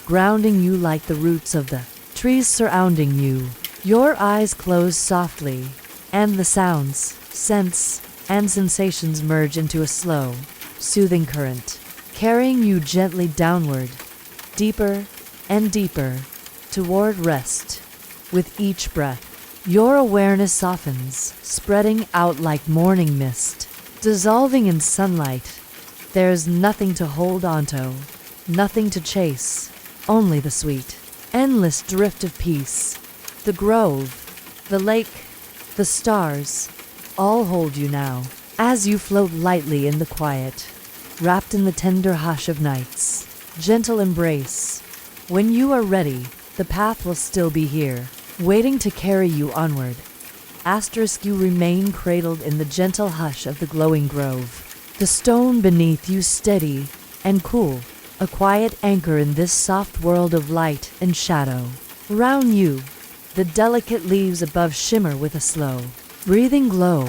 grounding you like the roots of the trees surrounding you. Your eyes close softly, and the sounds, scents, and sensations merge into a slow, soothing current, carrying you gently downward, deeper and deeper, toward rest. With each breath, your awareness softens, spreading out like morning mist, dissolving in sunlight. There's nothing to hold onto, nothing to chase, only the sweet, endless drift of peace. The grove, the lake, the stars, all hold you now, as you float lightly in the quiet, wrapped in the tender hush of night's gentle embrace. When you are ready, the path will still be here, waiting to carry you onward. You remain cradled in the gentle hush of the glowing grove. The stone beneath you steady and cool, a quiet anchor in this soft world of light and shadow. Around you, the delicate leaves above shimmer with a slow, breathing glow,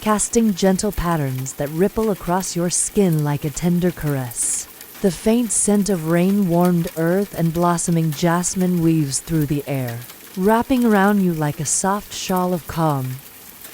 casting gentle patterns that ripple across your skin like a tender caress. The faint scent of rain-warmed earth and blossoming jasmine weaves through the air, wrapping around you like a soft shawl of calm.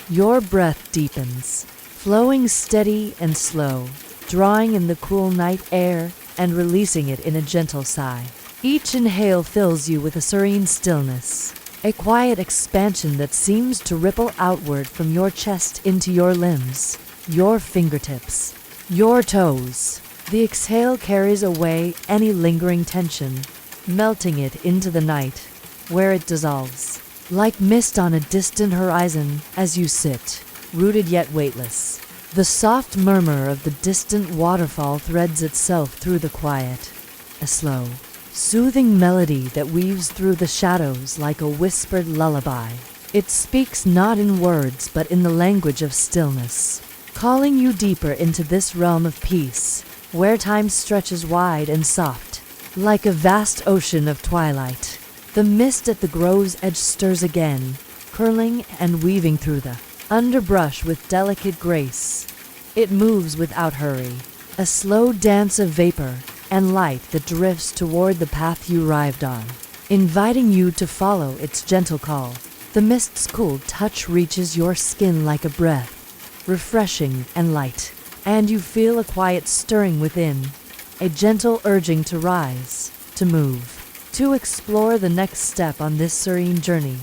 Your breath deepens, flowing steady and slow, drawing in the cool night air and releasing it in a gentle sigh. Each inhale fills you with a serene stillness, a quiet expansion that seems to ripple outward from your chest into your limbs, your fingertips, your toes. The exhale carries away any lingering tension, melting it into the night, where it dissolves, like mist on a distant horizon as you sit, rooted yet weightless. The soft murmur of the distant waterfall threads itself through the quiet, a slow, soothing melody that weaves through the shadows like a whispered lullaby. It speaks not in words but in the language of stillness, calling you deeper into this realm of peace, where time stretches wide and soft, like a vast ocean of twilight. The mist at the grove's edge stirs again, curling and weaving through the underbrush with delicate grace. It moves without hurry, a slow dance of vapor and light that drifts toward the path you arrived on, inviting you to follow its gentle call. The mist's cool touch reaches your skin like a breath, refreshing and light, and you feel a quiet stirring within, a gentle urging to rise, to move, to explore the next step on this serene journey.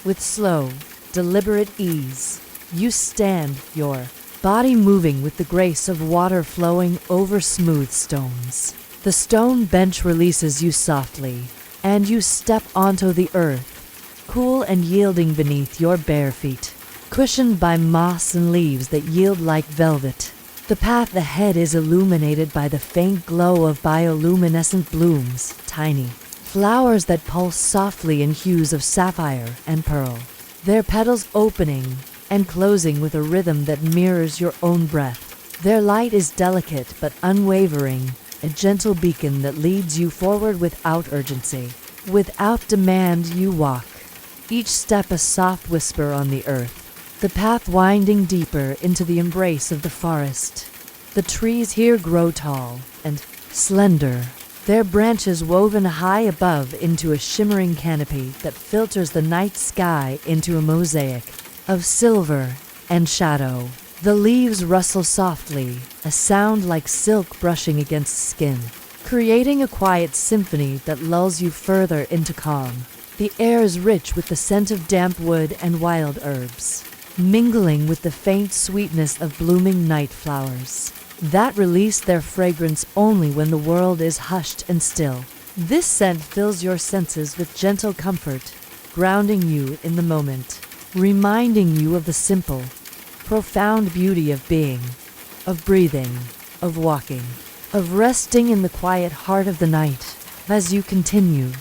With slow, deliberate ease, you stand, your body moving with the grace of water flowing over smooth stones. The stone bench releases you softly, and you step onto the earth, cool and yielding beneath your bare feet, cushioned by moss and leaves that yield like velvet. The path ahead is illuminated by the faint glow of bioluminescent blooms, tiny flowers that pulse softly in hues of sapphire and pearl, their petals opening and closing with a rhythm that mirrors your own breath. Their light is delicate but unwavering, a gentle beacon that leads you forward without urgency. Without demand you walk, each step a soft whisper on the earth, the path winding deeper into the embrace of the forest. The trees here grow tall and slender, their branches woven high above into a shimmering canopy that filters the night sky into a mosaic of silver and shadow. The leaves rustle softly, a sound like silk brushing against skin, creating a quiet symphony that lulls you further into calm. The air is rich with the scent of damp wood and wild herbs, mingling with the faint sweetness of blooming night flowers that release their fragrance only when the world is hushed and still. This scent fills your senses with gentle comfort, grounding you in the moment, reminding you of the simple, profound beauty of being, of breathing, of walking, of resting in the quiet heart of the night. As you continue,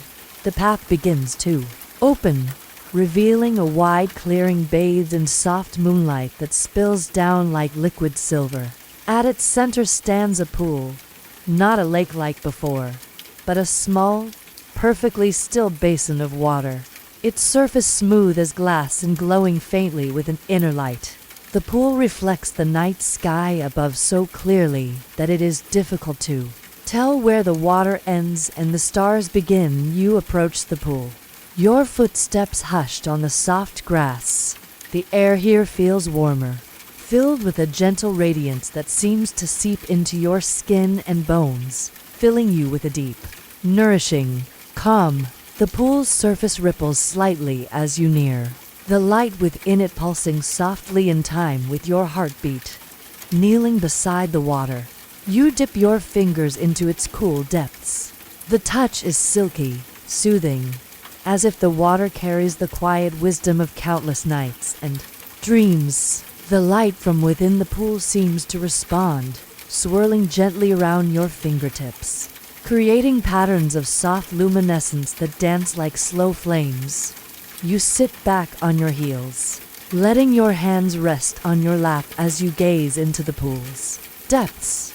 the path begins to open, revealing a wide clearing bathed in soft moonlight that spills down like liquid silver. At its center stands a pool, not a lake like before, but a small, perfectly still basin of water, its surface smooth as glass and glowing faintly with an inner light. The pool reflects the night sky above so clearly that it is difficult to tell where the water ends and the stars begin. You approach the pool, your footsteps hushed on the soft grass. The air here feels warmer, filled with a gentle radiance that seems to seep into your skin and bones, filling you with a deep, nourishing calm. The pool's surface ripples slightly as you near, the light within it pulsing softly in time with your heartbeat. Kneeling beside the water, you dip your fingers into its cool depths. The touch is silky, soothing, as if the water carries the quiet wisdom of countless nights and dreams. The light from within the pool seems to respond, swirling gently around your fingertips, creating patterns of soft luminescence that dance like slow flames. You sit back on your heels, letting your hands rest on your lap as you gaze into the pool's depths.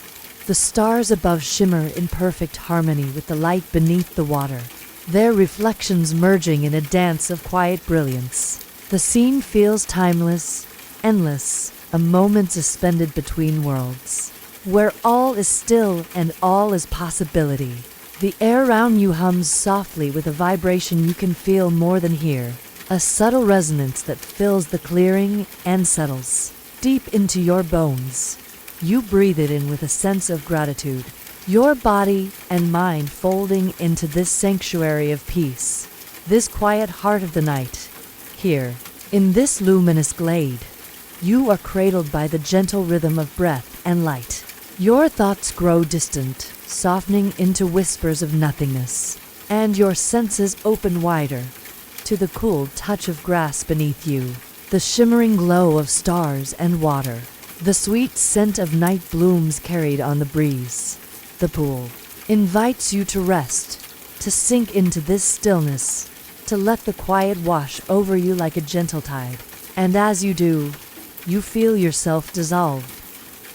The stars above shimmer in perfect harmony with the light beneath the water, their reflections merging in a dance of quiet brilliance. The scene feels timeless, endless, a moment suspended between worlds, where all is still and all is possibility. The air around you hums softly with a vibration you can feel more than hear, a subtle resonance that fills the clearing and settles deep into your bones. You breathe it in with a sense of gratitude, your body and mind folding into this sanctuary of peace, this quiet heart of the night. Here, in this luminous glade, you are cradled by the gentle rhythm of breath and light. Your thoughts grow distant, softening into whispers of nothingness, and your senses open wider to the cool touch of grass beneath you, the shimmering glow of stars and water, the sweet scent of night blooms carried on the breeze. The pool invites you to rest, to sink into this stillness, to let the quiet wash over you like a gentle tide. And as you do, you feel yourself dissolve,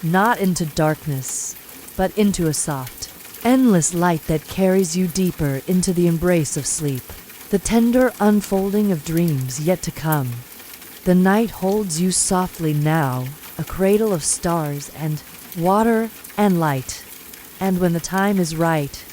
not into darkness, but into a soft, endless light that carries you deeper into the embrace of sleep, the tender unfolding of dreams yet to come. The night holds you softly now, a cradle of stars and water and light. And when the time is right,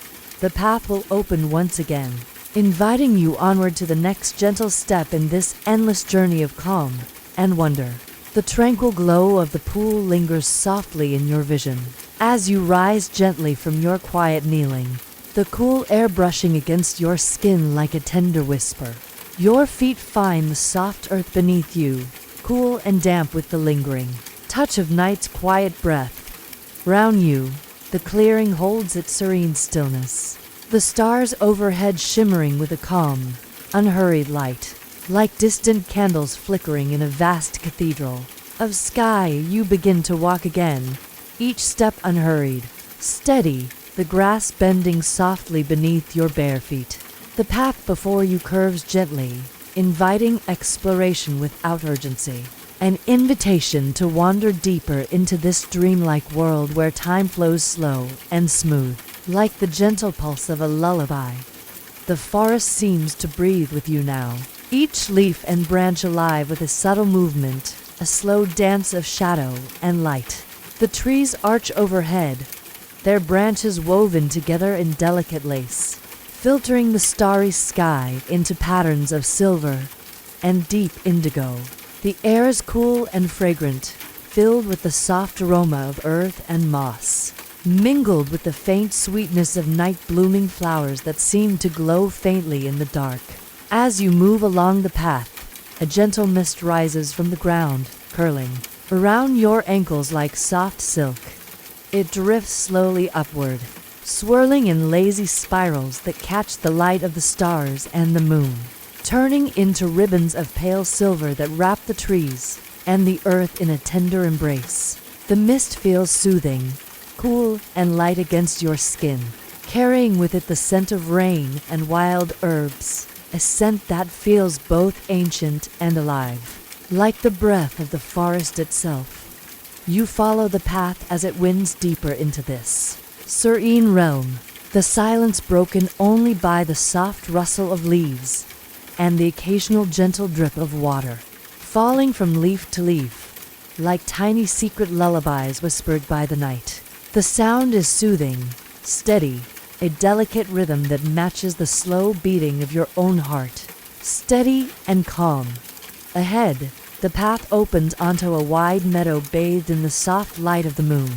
the path will open once again, inviting you onward to the next gentle step in this endless journey of calm and wonder. The tranquil glow of the pool lingers softly in your vision as you rise gently from your quiet kneeling, the cool air brushing against your skin like a tender whisper. Your feet find the soft earth beneath you, cool and damp with the lingering touch of night's quiet breath. Round you, the clearing holds its serene stillness, the stars overhead shimmering with a calm, unhurried light, like distant candles flickering in a vast cathedral of sky. You begin to walk again, each step unhurried, steady, the grass bending softly beneath your bare feet. The path before you curves gently, inviting exploration without urgency, an invitation to wander deeper into this dreamlike world where time flows slow and smooth, like the gentle pulse of a lullaby. The forest seems to breathe with you now, each leaf and branch alive with a subtle movement, a slow dance of shadow and light. The trees arch overhead, their branches woven together in delicate lace, filtering the starry sky into patterns of silver and deep indigo. The air is cool and fragrant, filled with the soft aroma of earth and moss, mingled with the faint sweetness of night-blooming flowers that seem to glow faintly in the dark. As you move along the path, a gentle mist rises from the ground, curling around your ankles like soft silk. It drifts slowly upward, swirling in lazy spirals that catch the light of the stars and the moon, turning into ribbons of pale silver that wrap the trees and the earth in a tender embrace. The mist feels soothing, cool and light against your skin, carrying with it the scent of rain and wild herbs, a scent that feels both ancient and alive, like the breath of the forest itself. You follow the path as it winds deeper into this serene realm, the silence broken only by the soft rustle of leaves and the occasional gentle drip of water, falling from leaf to leaf, like tiny secret lullabies whispered by the night. The sound is soothing, steady, a delicate rhythm that matches the slow beating of your own heart, steady and calm. Ahead, the path opens onto a wide meadow bathed in the soft light of the moon,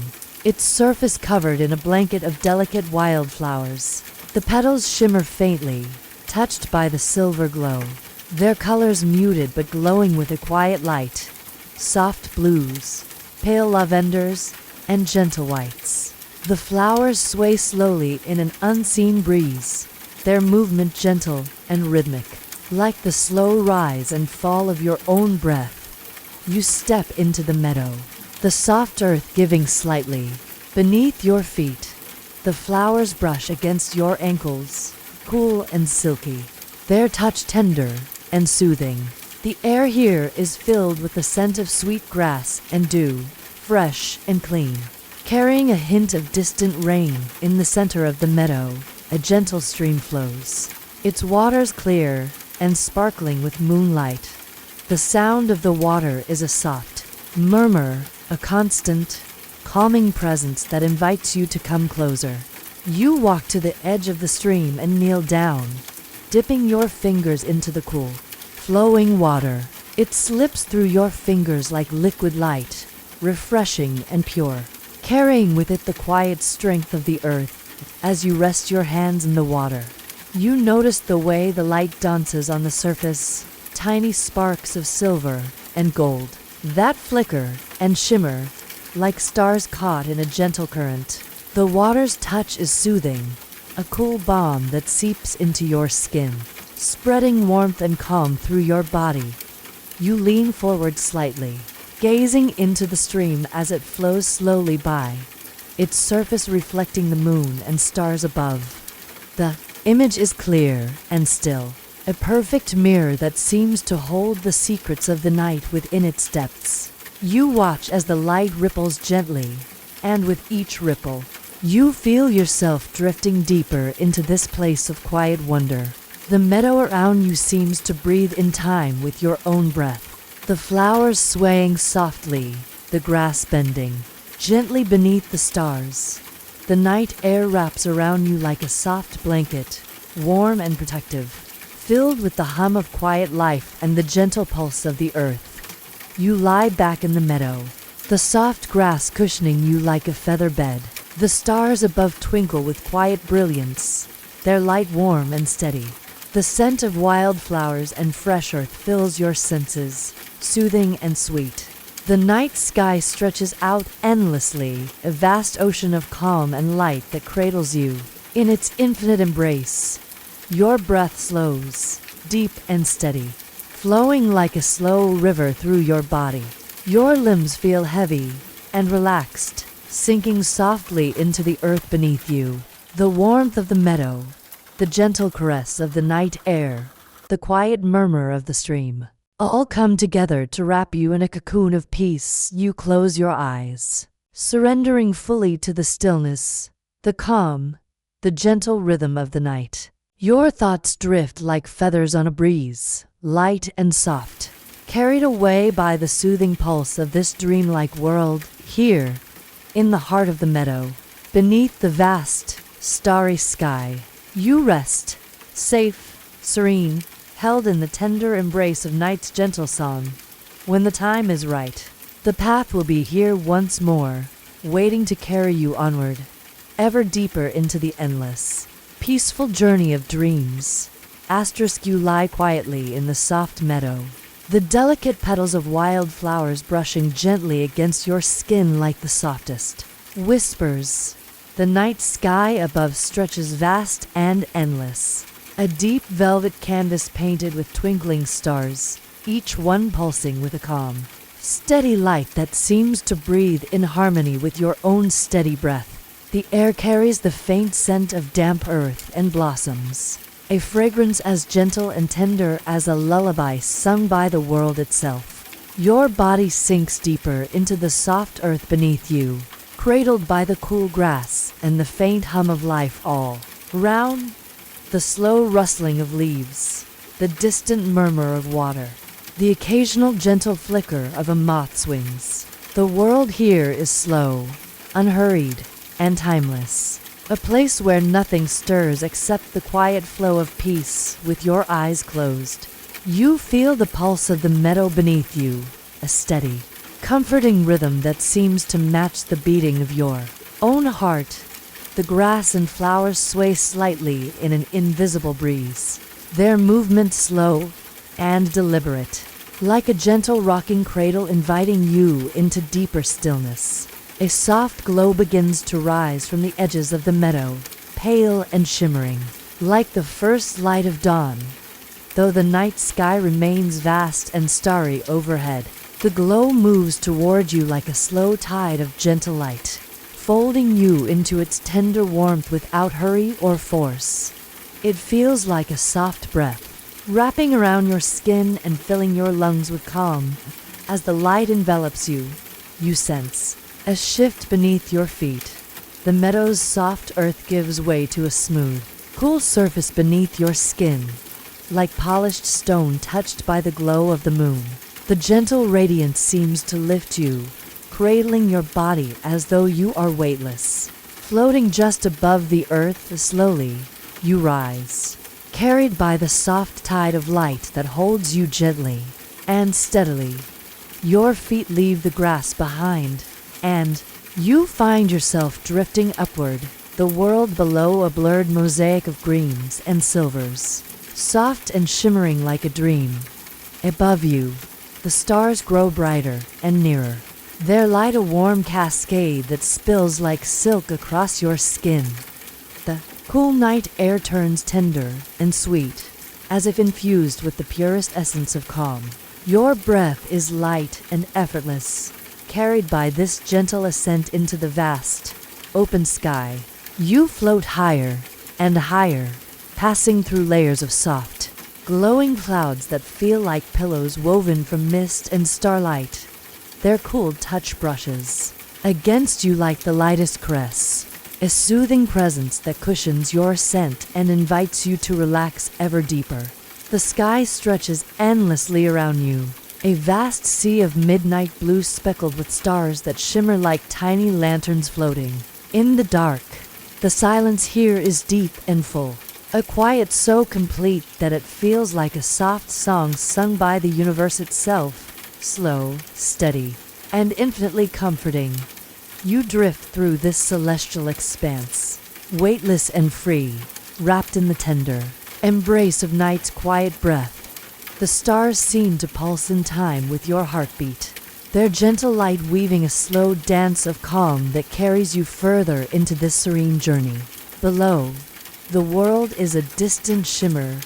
its surface covered in a blanket of delicate wildflowers. The petals shimmer faintly, touched by the silver glow, their colors muted but glowing with a quiet light, soft blues, pale lavenders, and gentle whites. The flowers sway slowly in an unseen breeze, their movement gentle and rhythmic, like the slow rise and fall of your own breath. You step into the meadow, the soft earth giving slightly beneath your feet. The flowers brush against your ankles, cool and silky, their touch tender and soothing. The air here is filled with the scent of sweet grass and dew, fresh and clean. Carrying a hint of distant rain, in the center of the meadow, a gentle stream flows. Its waters clear and sparkling with moonlight. The sound of the water is a soft murmur, a constant, calming presence that invites you to come closer. You walk to the edge of the stream and kneel down, dipping your fingers into the cool, flowing water. It slips through your fingers like liquid light, refreshing and pure, carrying with it the quiet strength of the earth. As you rest your hands in the water, you notice the way the light dances on the surface, tiny sparks of silver and gold that flicker and shimmer like stars caught in a gentle current. The water's touch is soothing, a cool balm that seeps into your skin, spreading warmth and calm through your body. You lean forward slightly, gazing into the stream as it flows slowly by, its surface reflecting the moon and stars above. The image is clear and still, a perfect mirror that seems to hold the secrets of the night within its depths. You watch as the light ripples gently, and with each ripple, you feel yourself drifting deeper into this place of quiet wonder. The meadow around you seems to breathe in time with your own breath, the flowers swaying softly, the grass bending gently beneath the stars. The night air wraps around you like a soft blanket, warm and protective, filled with the hum of quiet life and the gentle pulse of the earth. You lie back in the meadow, the soft grass cushioning you like a feather bed. The stars above twinkle with quiet brilliance, their light warm and steady. The scent of wildflowers and fresh earth fills your senses, soothing and sweet. The night sky stretches out endlessly, a vast ocean of calm and light that cradles you in its infinite embrace. Your breath slows, deep and steady, flowing like a slow river through your body. Your limbs feel heavy and relaxed, sinking softly into the earth beneath you. The warmth of the meadow, the gentle caress of the night air, the quiet murmur of the stream, all come together to wrap you in a cocoon of peace. You close your eyes, surrendering fully to the stillness, the calm, the gentle rhythm of the night. Your thoughts drift like feathers on a breeze, light and soft, carried away by the soothing pulse of this dreamlike world. Here, in the heart of the meadow, beneath the vast, starry sky, you rest, safe, serene, held in the tender embrace of night's gentle song. When the time is right, the path will be here once more, waiting to carry you onward, ever deeper into the endless, peaceful journey of dreams. You lie quietly in the soft meadow, the delicate petals of wild flowers brushing gently against your skin like the softest whispers. The night sky above stretches vast and endless, a deep velvet canvas painted with twinkling stars, each one pulsing with a calm, steady light that seems to breathe in harmony with your own steady breath. The air carries the faint scent of damp earth and blossoms, a fragrance as gentle and tender as a lullaby sung by the world itself. Your body sinks deeper into the soft earth beneath you, cradled by the cool grass and the faint hum of life all around. The slow rustling of leaves, the distant murmur of water, the occasional gentle flicker of a moth's wings. The world here is slow, unhurried, and timeless. A place where nothing stirs except the quiet flow of peace. With your eyes closed, you feel the pulse of the meadow beneath you, a steady, comforting rhythm that seems to match the beating of your own heart. The grass and flowers sway slightly in an invisible breeze, their movement slow and deliberate, like a gentle rocking cradle inviting you into deeper stillness. A soft glow begins to rise from the edges of the meadow, pale and shimmering, like the first light of dawn. Though the night sky remains vast and starry overhead, the glow moves toward you like a slow tide of gentle light, folding you into its tender warmth without hurry or force. It feels like a soft breath, wrapping around your skin and filling your lungs with calm. As the light envelops you, you sense a shift beneath your feet. The meadow's soft earth gives way to a smooth, cool surface beneath your skin, like polished stone touched by the glow of the moon. The gentle radiance seems to lift you, cradling your body as though you are weightless. Floating just above the earth, slowly, you rise, carried by the soft tide of light that holds you gently and steadily. Your feet leave the grass behind, and you find yourself drifting upward, the world below a blurred mosaic of greens and silvers, soft and shimmering like a dream. Above you, the stars grow brighter and nearer, their light a warm cascade that spills like silk across your skin. The cool night air turns tender and sweet, as if infused with the purest essence of calm. Your breath is light and effortless, carried by this gentle ascent into the vast, open sky. You float higher and higher, passing through layers of soft, glowing clouds that feel like pillows woven from mist and starlight. Their cool touch brushes against you like the lightest caress, a soothing presence that cushions your scent and invites you to relax ever deeper. The sky stretches endlessly around you, a vast sea of midnight blue speckled with stars that shimmer like tiny lanterns floating in the dark. The silence here is deep and full, a quiet so complete that it feels like a soft song sung by the universe itself, slow, steady, and infinitely comforting. You drift through this celestial expanse, weightless and free, wrapped in the tender embrace of night's quiet breath. The stars seem to pulse in time with your heartbeat, their gentle light weaving a slow dance of calm that carries you further into this serene journey. Below, the world is a distant shimmer,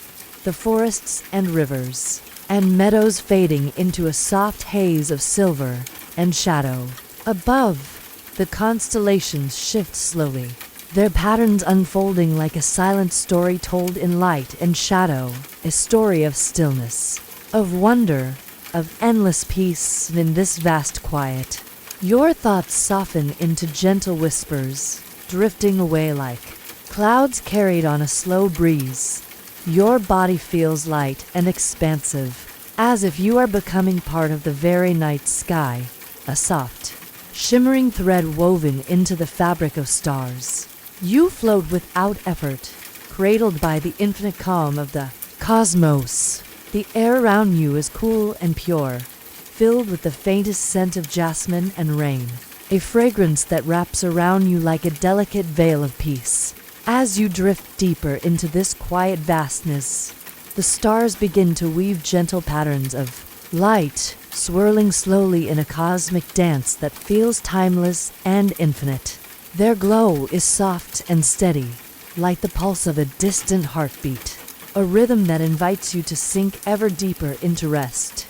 the forests and rivers and meadows fading into a soft haze of silver and shadow. Above, the constellations shift slowly, their patterns unfolding like a silent story told in light and shadow, a story of stillness, of wonder, of endless peace in this vast quiet. Your thoughts soften into gentle whispers, drifting away like clouds carried on a slow breeze. Your body feels light and expansive, as if you are becoming part of the very night sky, a soft, shimmering thread woven into the fabric of stars. You float without effort, cradled by the infinite calm of the cosmos. The air around you is cool and pure, filled with the faintest scent of jasmine and rain, a fragrance that wraps around you like a delicate veil of peace. As you drift deeper into this quiet vastness, the stars begin to weave gentle patterns of light, swirling slowly in a cosmic dance that feels timeless and infinite. Their glow is soft and steady, like the pulse of a distant heartbeat, a rhythm that invites you to sink ever deeper into rest.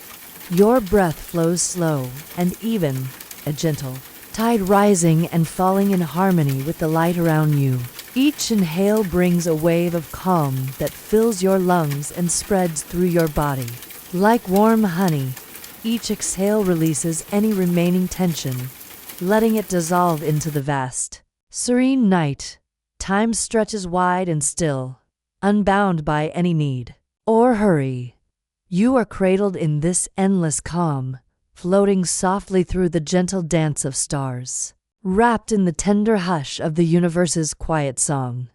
Your breath flows slow and even, a gentle tide rising and falling in harmony with the light around you. Each inhale brings a wave of calm that fills your lungs and spreads through your body. Like warm honey, each exhale releases any remaining tension, letting it dissolve into the vast, serene night. Time stretches wide and still, unbound by any need or hurry. You are cradled in this endless calm, floating softly through the gentle dance of stars, wrapped in the tender hush of the universe's quiet song.